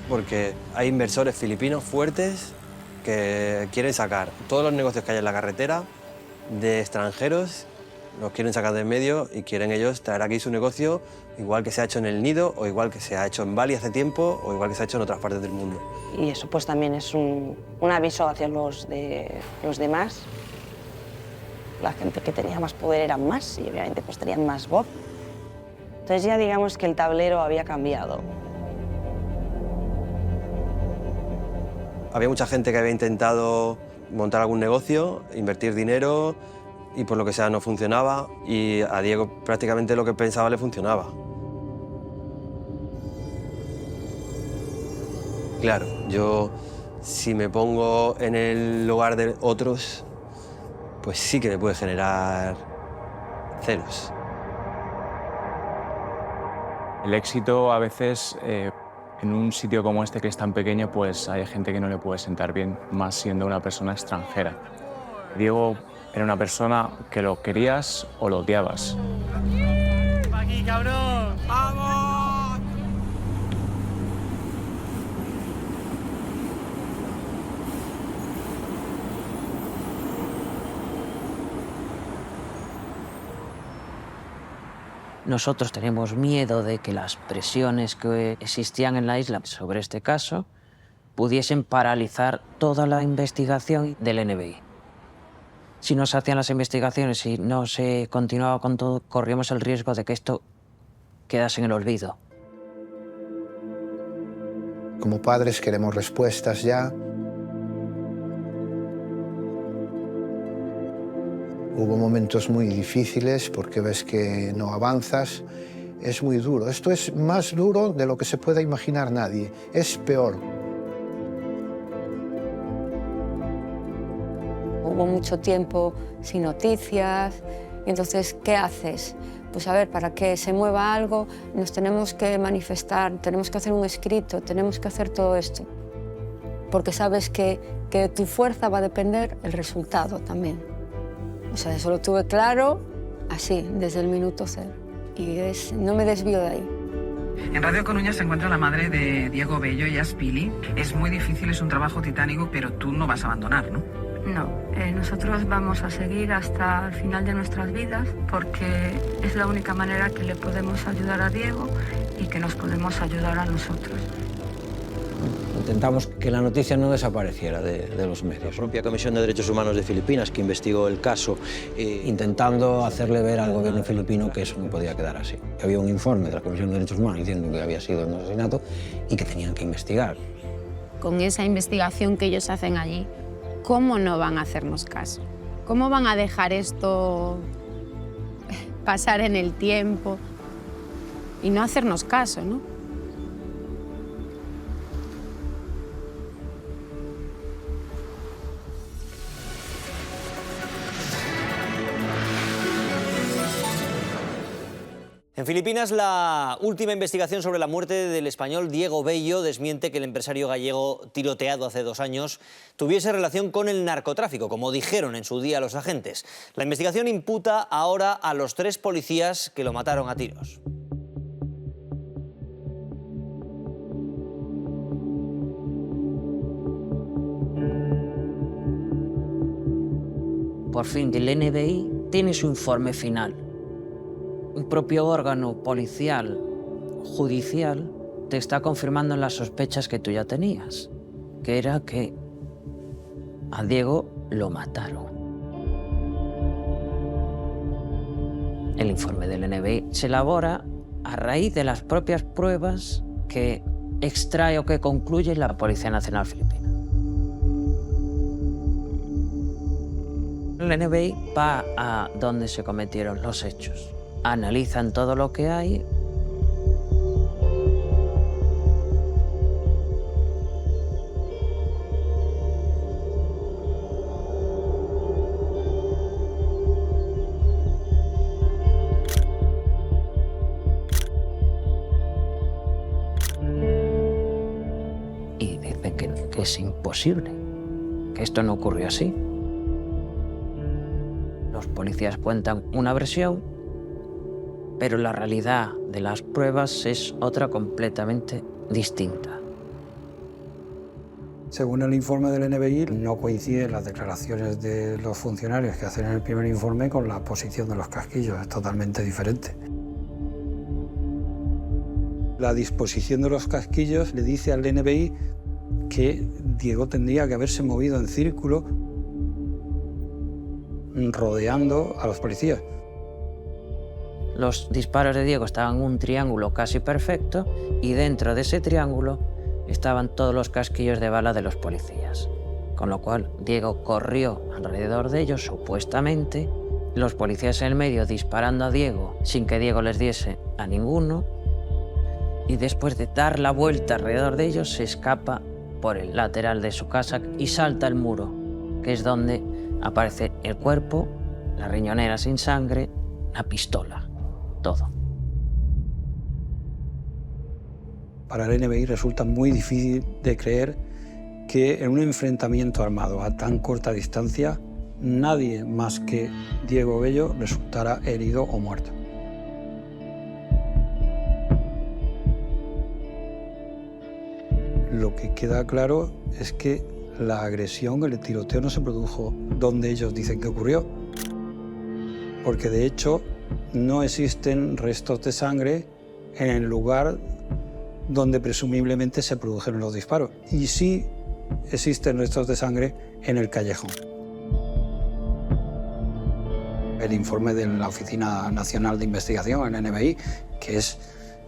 [SPEAKER 3] Porque hay inversores filipinos fuertes que quieren sacar todos los negocios que hay en la carretera de extranjeros, los quieren sacar de en medio y quieren ellos traer aquí su negocio, igual que se ha hecho en El Nido, o igual que se ha hecho en Bali hace tiempo, o igual que se ha hecho en otras partes del mundo.
[SPEAKER 5] Y eso pues también es un aviso hacia los demás. La gente que tenía más poder eran más y obviamente pues tenían más voz. Entonces ya digamos que el tablero había cambiado.
[SPEAKER 3] Había mucha gente que había intentado montar algún negocio, invertir dinero y por lo que sea no funcionaba, y a Diego prácticamente lo que pensaba le funcionaba. Claro, yo si me pongo en el lugar de otros, pues sí que me puede generar celos.
[SPEAKER 2] El éxito a veces, en un sitio como este que es tan pequeño, pues hay gente que no le puede sentar bien, más siendo una persona extranjera. Diego era una persona que lo querías o lo odiabas.
[SPEAKER 6] ¡Aquí, cabrón! ¡Vamos!
[SPEAKER 17] Nosotros tenemos miedo de que las presiones que existían en la isla sobre este caso pudiesen paralizar toda la investigación del NBI. Si no se hacían las investigaciones y no se continuaba con todo, corríamos el riesgo de que esto quedase en el olvido.
[SPEAKER 15] Como padres queremos respuestas ya. Hubo momentos muy difíciles porque ves que no avanzas. Es muy duro. Esto es más duro de lo que se pueda imaginar nadie. Es peor.
[SPEAKER 1] Hubo mucho tiempo sin noticias. Y entonces, ¿qué haces? Pues a ver, para que se mueva algo, nos tenemos que manifestar, tenemos que hacer un escrito, tenemos que hacer todo esto. Porque sabes que de tu fuerza va a depender el resultado también. O sea, eso lo tuve claro así, desde el minuto cero. Y no me desvío de ahí.
[SPEAKER 16] En Radio Coruña se encuentra la madre de Diego Bello, ella es Pili. Es muy difícil, es un trabajo titánico, pero tú no vas a abandonar, ¿no?
[SPEAKER 1] No, nosotros vamos a seguir hasta el final de nuestras vidas porque es la única manera que le podemos ayudar a Diego y que nos podemos ayudar a nosotros.
[SPEAKER 4] Intentamos que la noticia no desapareciera de los medios. La propia Comisión de Derechos Humanos de Filipinas, que investigó el caso, intentando hacerle ver al gobierno filipino que eso no podía quedar así. Había un informe de la Comisión de Derechos Humanos diciendo que había sido un asesinato y que tenían que investigar.
[SPEAKER 10] Con esa investigación que ellos hacen allí, ¿cómo no van a hacernos caso? ¿Cómo van a dejar esto pasar en el tiempo y no hacernos caso, ¿no?
[SPEAKER 24] En Filipinas, la última investigación sobre la muerte del español Diego Bello desmiente que el empresario gallego tiroteado hace 2 años tuviese relación con el narcotráfico, como dijeron en su día los agentes. La investigación imputa ahora a los 3 policías que lo mataron a tiros.
[SPEAKER 17] Por fin, el NBI tiene su informe final. Un propio órgano policial, judicial, te está confirmando las sospechas que tú ya tenías, que era que a Diego lo mataron. El informe del NBI se elabora a raíz de las propias pruebas que extrae o que concluye la Policía Nacional Filipina. El NBI va a donde se cometieron los hechos. Analizan todo lo que hay. Y dicen que es imposible, que esto no ocurrió así. Los policías cuentan una versión, pero la realidad de las pruebas es otra completamente distinta.
[SPEAKER 18] Según el informe del NBI, no coinciden las declaraciones de los funcionarios que hacen en el primer informe con la posición de los casquillos, es totalmente diferente. La disposición de los casquillos le dice al NBI que Diego tendría que haberse movido en círculo rodeando a los policías.
[SPEAKER 17] Los disparos de Diego estaban en un triángulo casi perfecto y dentro de ese triángulo estaban todos los casquillos de bala de los policías. Con lo cual, Diego corrió alrededor de ellos, supuestamente, los policías en el medio disparando a Diego sin que Diego les diese a ninguno, y después de dar la vuelta alrededor de ellos, se escapa por el lateral de su casa y salta el muro, que es donde aparece el cuerpo, la riñonera sin sangre, la pistola, todo.
[SPEAKER 18] Para el NBI resulta muy difícil de creer que en un enfrentamiento armado a tan corta distancia nadie más que Diego Bello resultara herido o muerto. Lo que queda claro es que la agresión, el tiroteo no se produjo donde ellos dicen que ocurrió, porque de hecho no existen restos de sangre en el lugar donde presumiblemente se produjeron los disparos. Y sí existen restos de sangre en el callejón. El informe de la Oficina Nacional de Investigación, el NBI, que es,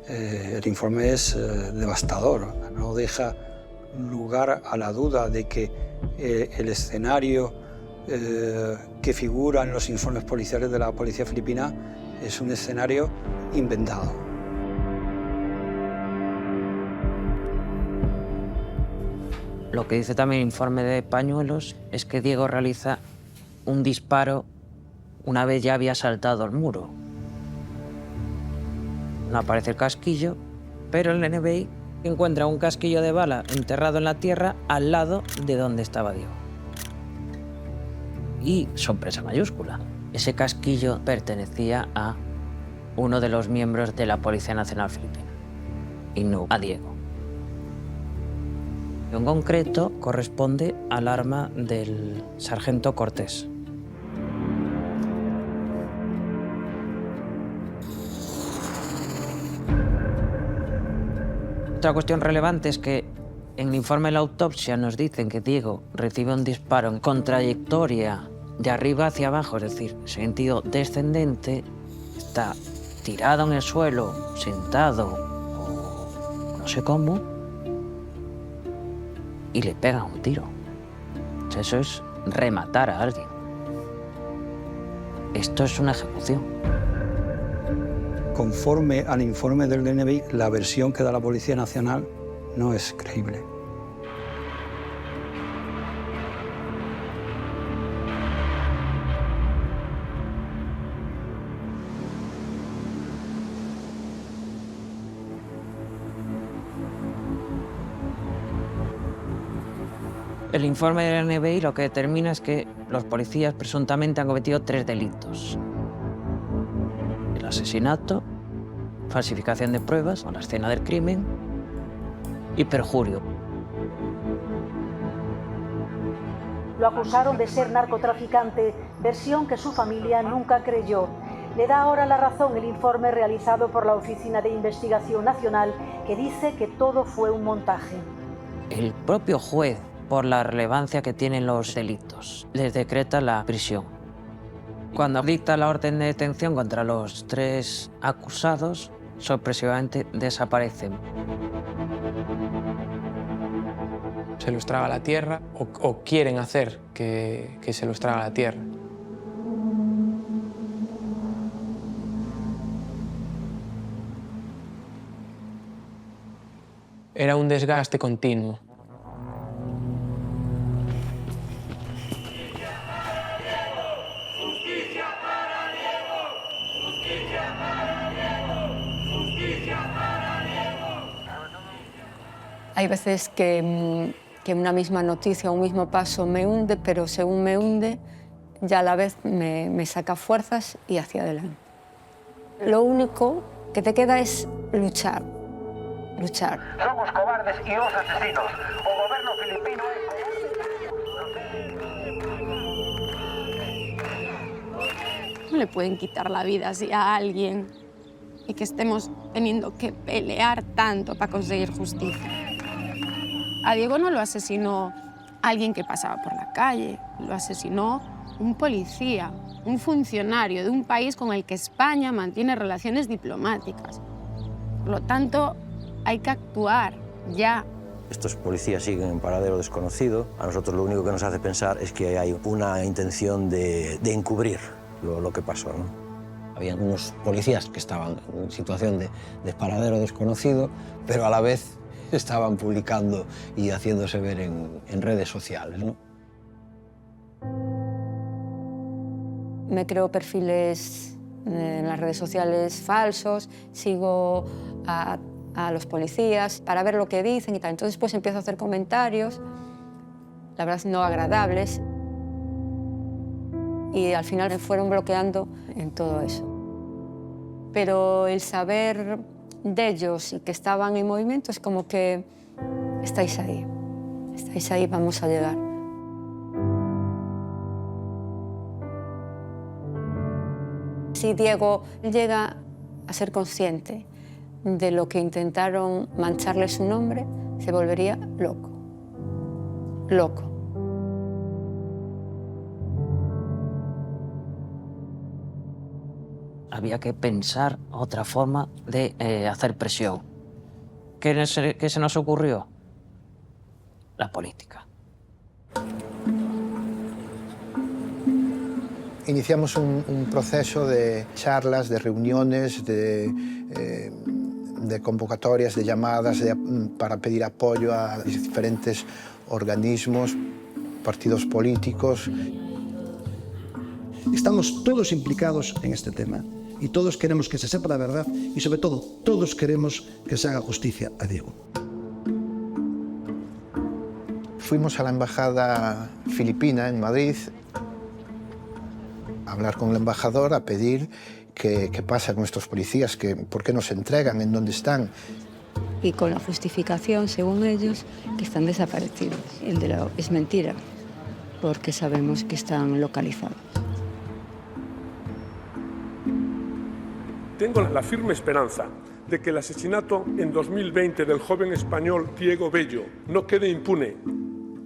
[SPEAKER 18] el informe es devastador. No deja lugar a la duda de que el escenario que figura en los informes policiales de la policía filipina es un escenario inventado.
[SPEAKER 17] Lo que dice también el informe de Pañuelos es que Diego realiza un disparo una vez ya había saltado el muro. No aparece el casquillo, pero el NBI encuentra un casquillo de bala enterrado en la tierra al lado de donde estaba Diego. Y sorpresa mayúscula, ese casquillo pertenecía a uno de los miembros de la Policía Nacional Filipina y no a Diego. En concreto, corresponde al arma del sargento Cortés. Otra cuestión relevante es que en el informe de la autopsia nos dicen que Diego recibe un disparo con trayectoria de arriba hacia abajo, es decir, sentido descendente, está tirado en el suelo, sentado, o no sé cómo, y le pega un tiro. Eso es rematar a alguien. Esto es una ejecución.
[SPEAKER 18] Conforme al informe del DNBI, la versión que da la Policía Nacional no es creíble.
[SPEAKER 17] El informe del NBI lo que determina es que los policías presuntamente han cometido 3 delitos. El asesinato, falsificación de pruebas o la escena del crimen y perjurio.
[SPEAKER 19] Lo acusaron de ser narcotraficante, versión que su familia nunca creyó. Le da ahora la razón el informe realizado por la Oficina de Investigación Nacional, que dice que todo fue un montaje.
[SPEAKER 17] El propio juez, por la relevancia que tienen los delitos, les decreta la prisión. Cuando dicta la orden de detención contra los 3 acusados, sorpresivamente desaparecen.
[SPEAKER 9] Se los traga la tierra o quieren hacer que se los traga la tierra. Era un desgaste continuo.
[SPEAKER 1] Hay veces que una misma noticia, un mismo paso me hunde, pero según me hunde, ya a la vez me saca fuerzas y hacia adelante. Lo único que te queda es luchar, luchar.
[SPEAKER 13] Somos cobardes y os asesinos. O gobierno filipino
[SPEAKER 10] No le pueden quitar la vida así a alguien y que estemos teniendo que pelear tanto para conseguir justicia. A Diego no lo asesinó alguien que pasaba por la calle, lo asesinó un policía, un funcionario de un país con el que España mantiene relaciones diplomáticas. Por lo tanto, hay que actuar ya.
[SPEAKER 4] Estos policías siguen en paradero desconocido. A nosotros lo único que nos hace pensar es que hay una intención de encubrir lo que pasó, ¿no? Había unos policías que estaban en situación de paradero desconocido, pero a la vez estaban publicando y haciéndose ver en redes sociales, ¿no?
[SPEAKER 1] Me creo perfiles en las redes sociales falsos, sigo a los policías para ver lo que dicen y tal. Entonces pues empiezo a hacer comentarios, la verdad no agradables, y al final me fueron bloqueando en todo eso. Pero el saber de ellos y que estaban en movimiento es como que estáis ahí, vamos a llegar. Si Diego llega a ser consciente de lo que intentaron mancharle su nombre, se volvería loco. Loco.
[SPEAKER 17] Había que pensar otra forma de hacer presión. ¿Qué se nos ocurrió? La política.
[SPEAKER 15] Iniciamos un proceso de charlas, de reuniones, de convocatorias, de llamadas para pedir apoyo a diferentes organismos, partidos políticos.
[SPEAKER 13] Estamos todos implicados en este tema y todos queremos que se sepa la verdad y sobre todo todos queremos que se haga justicia a Diego.
[SPEAKER 15] Fuimos a la embajada filipina en Madrid a hablar con el embajador, a pedir qué pasa con nuestros policías, por qué no se entregan, en dónde están.
[SPEAKER 1] Y con la justificación, según ellos, que están desaparecidos. Es mentira, porque sabemos que están localizados.
[SPEAKER 20] Tengo la firme esperanza de que el asesinato en 2020 del joven español Diego Bello no quede impune.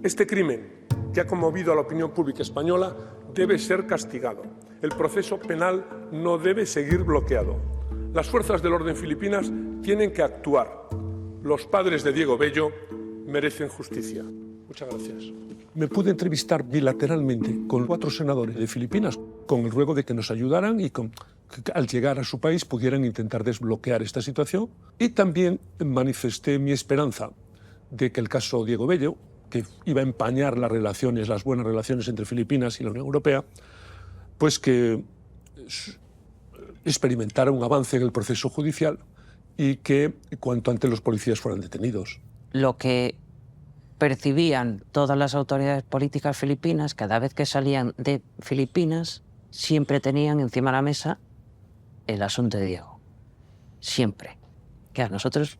[SPEAKER 20] Este crimen, que ha conmovido a la opinión pública española, debe ser castigado. El proceso penal no debe seguir bloqueado. Las fuerzas del orden filipinas tienen que actuar. Los padres de Diego Bello merecen justicia. Muchas gracias. Me pude entrevistar bilateralmente con 4 senadores de Filipinas con el ruego de que nos ayudaran y que al llegar a su país pudieran intentar desbloquear esta situación. Y también manifesté mi esperanza de que el caso Diego Bello, que iba a empañar las buenas relaciones entre Filipinas y la Unión Europea, pues que experimentara un avance en el proceso judicial y que cuanto antes los policías fueran detenidos.
[SPEAKER 17] Lo que percibían todas las autoridades políticas filipinas, cada vez que salían de Filipinas, siempre tenían encima de la mesa el asunto de Diego. Siempre. Que a nosotros,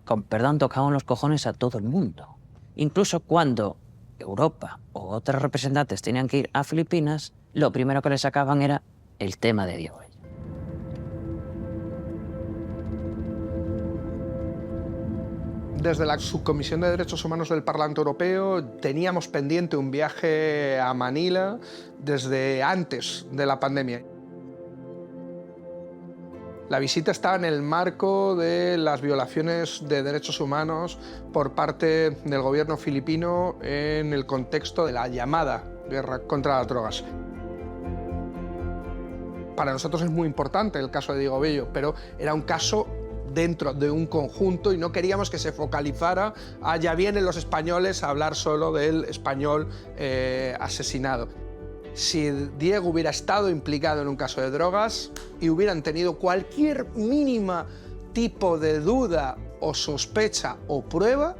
[SPEAKER 17] con perdón, tocaban los cojones a todo el mundo. Incluso cuando Europa o otros representantes tenían que ir a Filipinas, lo primero que les sacaban era el tema de Diego.
[SPEAKER 11] Desde la Subcomisión de Derechos Humanos del Parlamento Europeo teníamos pendiente un viaje a Manila desde antes de la pandemia. La visita estaba en el marco de las violaciones de derechos humanos por parte del gobierno filipino en el contexto de la llamada guerra contra las drogas. Para nosotros es muy importante el caso de Diego Bello, pero era un caso dentro de un conjunto y no queríamos que se focalizara a ya vienen los españoles a hablar solo del español asesinado. Si Diego hubiera estado implicado en un caso de drogas y hubieran tenido cualquier mínima tipo de duda o sospecha o prueba,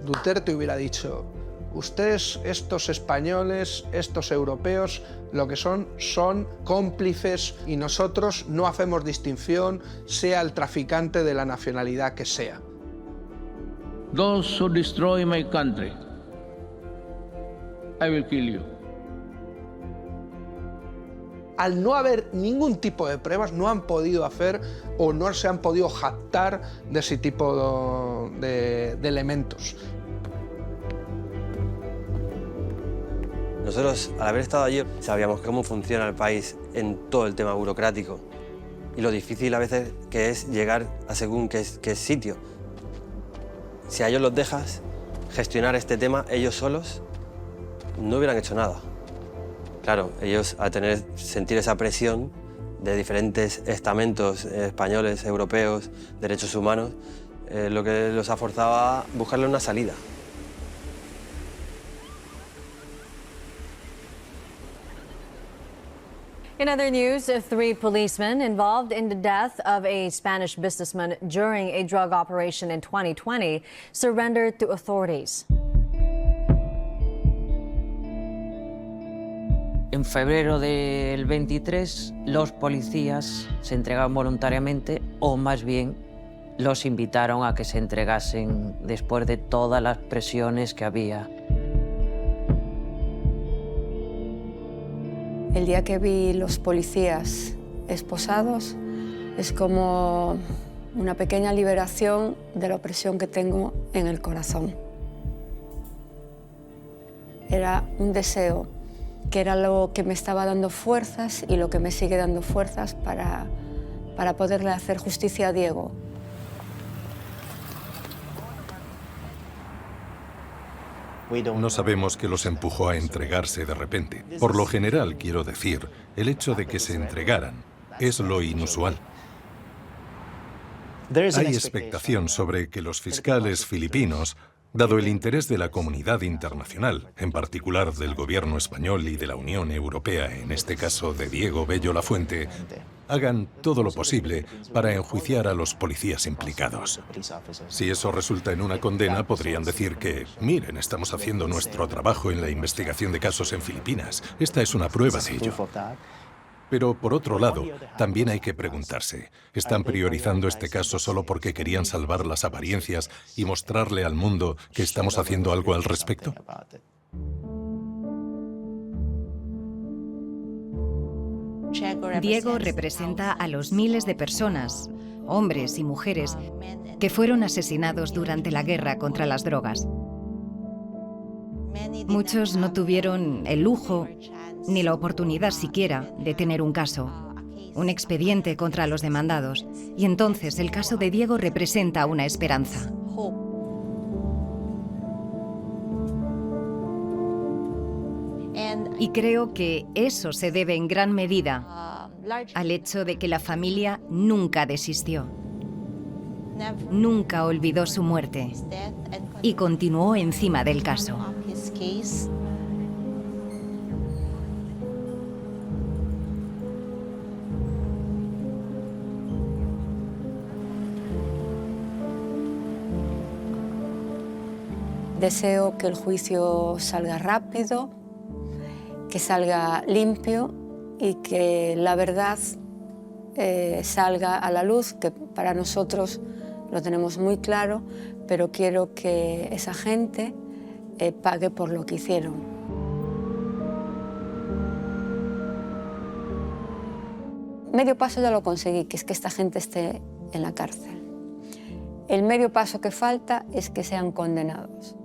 [SPEAKER 11] Duterte hubiera dicho Ustedes, estos españoles, estos europeos, lo que son cómplices y nosotros no hacemos distinción, sea el traficante de la nacionalidad que sea.
[SPEAKER 8] Those who destroy my country, I will kill you.
[SPEAKER 11] Al no haber ningún tipo de pruebas, no han podido hacer o no se han podido jactar de ese tipo de elementos.
[SPEAKER 3] Nosotros, al haber estado allí, sabíamos cómo funciona el país en todo el tema burocrático y lo difícil a veces que es llegar a según qué sitio. Si a ellos los dejas gestionar este tema, ellos solos no hubieran hecho nada. Claro, ellos al sentir esa presión de diferentes estamentos españoles, europeos, derechos humanos, lo que los ha forzado a buscarle una salida.
[SPEAKER 21] In other news, 3 policemen involved in the death of a Spanish businessman during a drug operation in 2020 surrendered to authorities.
[SPEAKER 17] En febrero del 23, los policías se entregaron voluntariamente, o más bien los invitaron a que se entregasen después de todas las presiones que había.
[SPEAKER 1] El día que vi los policías esposados es como una pequeña liberación de la opresión que tengo en el corazón. Era un deseo que era lo que me estaba dando fuerzas y lo que me sigue dando fuerzas para poderle hacer justicia a Diego.
[SPEAKER 12] No sabemos qué los empujó a entregarse de repente. Por lo general, quiero decir, el hecho de que se entregaran es lo inusual. Hay expectación sobre que los fiscales filipinos, dado el interés de la comunidad internacional, en particular del gobierno español y de la Unión Europea, en este caso de Diego Bello Lafuente, hagan todo lo posible para enjuiciar a los policías implicados. Si eso resulta en una condena, podrían decir que, miren, estamos haciendo nuestro trabajo en la investigación de casos en Filipinas. Esta es una prueba de ello. Pero, por otro lado, también hay que preguntarse, ¿están priorizando este caso solo porque querían salvar las apariencias y mostrarle al mundo que estamos haciendo algo al respecto?
[SPEAKER 7] Diego representa a los miles de personas, hombres y mujeres, que fueron asesinados durante la guerra contra las drogas. Muchos no tuvieron el lujo ni la oportunidad siquiera de tener un caso, un expediente contra los demandados, y entonces el caso de Diego representa una esperanza. Y creo que eso se debe en gran medida al hecho de que la familia nunca desistió, nunca olvidó su muerte y continuó encima del caso.
[SPEAKER 1] Deseo que el juicio salga rápido, que salga limpio y que la verdad salga a la luz, que para nosotros lo tenemos muy claro, pero quiero que esa gente pague por lo que hicieron. Medio paso ya lo conseguí, que es que esta gente esté en la cárcel. El medio paso que falta es que sean condenados.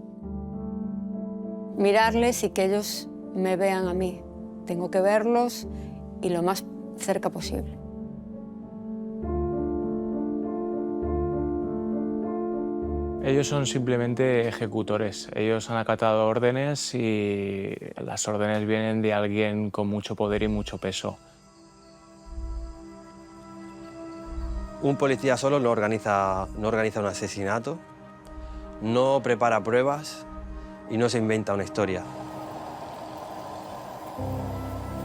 [SPEAKER 1] Mirarles y que ellos me vean a mí. Tengo que verlos y lo más cerca posible.
[SPEAKER 2] Ellos son simplemente ejecutores. Ellos han acatado órdenes y las órdenes vienen de alguien con mucho poder y mucho peso.
[SPEAKER 3] Un policía solo no organiza un asesinato, no prepara pruebas y no se inventa una historia.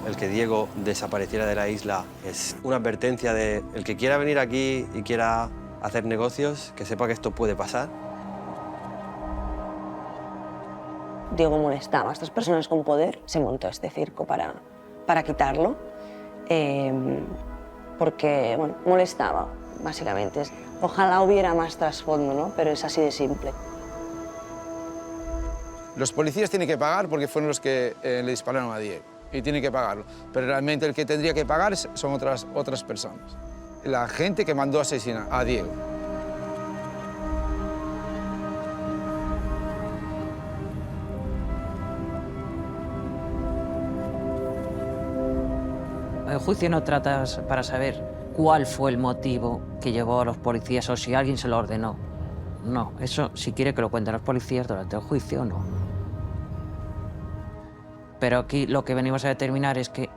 [SPEAKER 3] El que Diego desapareciera de la isla es una advertencia de el que quiera venir aquí y quiera hacer negocios, que sepa que esto puede pasar.
[SPEAKER 5] Diego molestaba a estas personas con poder, se montó este circo para quitarlo, porque bueno, molestaba, básicamente. Ojalá hubiera más trasfondo, ¿no? Pero es así de simple.
[SPEAKER 14] Los policías tienen que pagar porque fueron los que le dispararon a Diego y tienen que pagarlo, pero realmente el que tendría que pagar son otras personas. La gente que mandó a asesinar a Diego.
[SPEAKER 17] El juicio no trata para saber cuál fue el motivo que llevó a los policías o si alguien se lo ordenó. No, eso si quiere que lo cuenten los policías durante el juicio, no. Pero aquí lo que venimos a determinar es que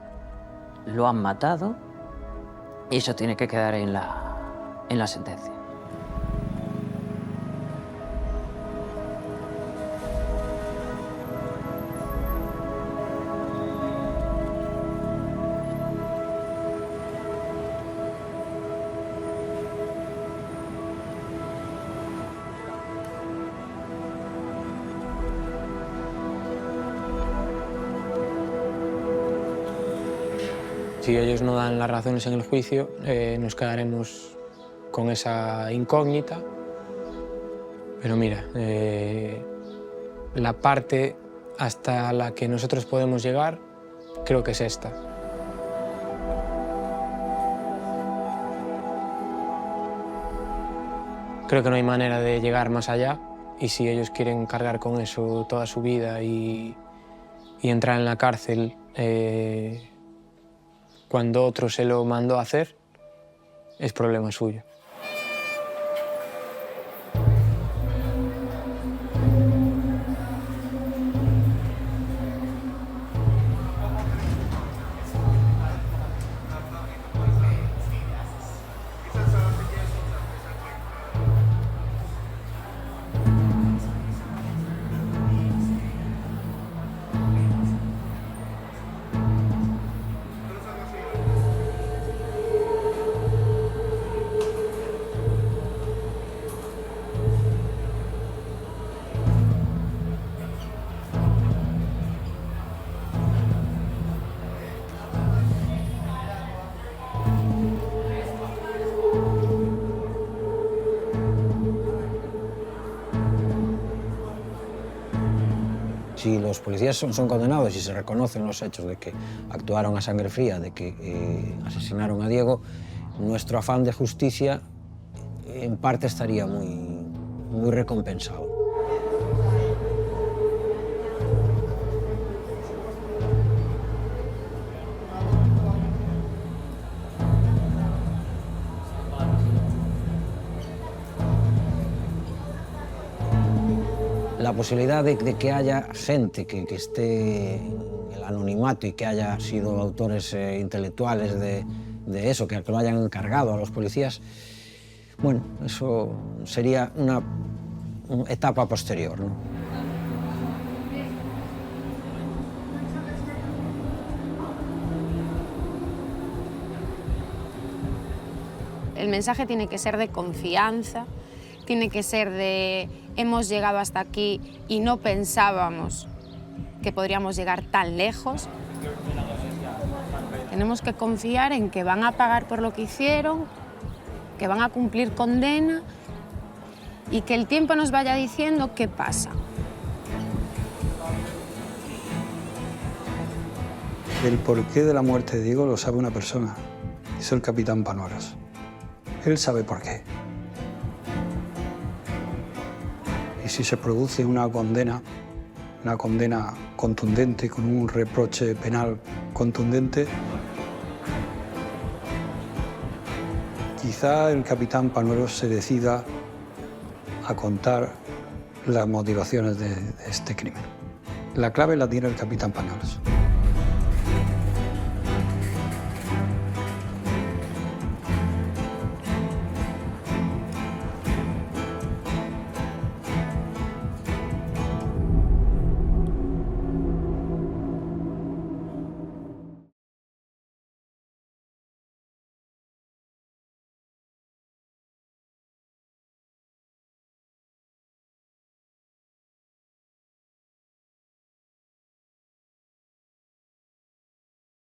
[SPEAKER 17] lo han matado y eso tiene que quedar en la sentencia.
[SPEAKER 9] Si ellos no dan las razones en el juicio, nos quedaremos con esa incógnita. Pero mira, la parte hasta la que nosotros podemos llegar creo que es esta. Creo que no hay manera de llegar más allá y si ellos quieren cargar con eso toda su vida y entrar en la cárcel cuando otro se lo mandó a hacer, es problema suyo.
[SPEAKER 4] Si los policías son condenados y se reconocen los hechos de que actuaron a sangre fría, de que asesinaron a Diego, nuestro afán de justicia en parte estaría muy recompensado. La posibilidad de que haya gente que esté en el anonimato y que haya sido autores intelectuales de eso, que lo hayan encargado a los policías, bueno, eso sería una etapa posterior, ¿no?
[SPEAKER 10] El mensaje tiene que ser de confianza, tiene que ser de hemos llegado hasta aquí y no pensábamos que podríamos llegar tan lejos. Tenemos que confiar en que van a pagar por lo que hicieron, que van a cumplir condena y que el tiempo nos vaya diciendo qué pasa.
[SPEAKER 18] El porqué de la muerte de Diego lo sabe una persona, es el capitán Panuelos. Él sabe por qué. Y si se produce una condena contundente, con un reproche penal contundente, quizá el capitán Panuelos se decida a contar las motivaciones de este crimen. La clave la tiene el capitán Panuelos.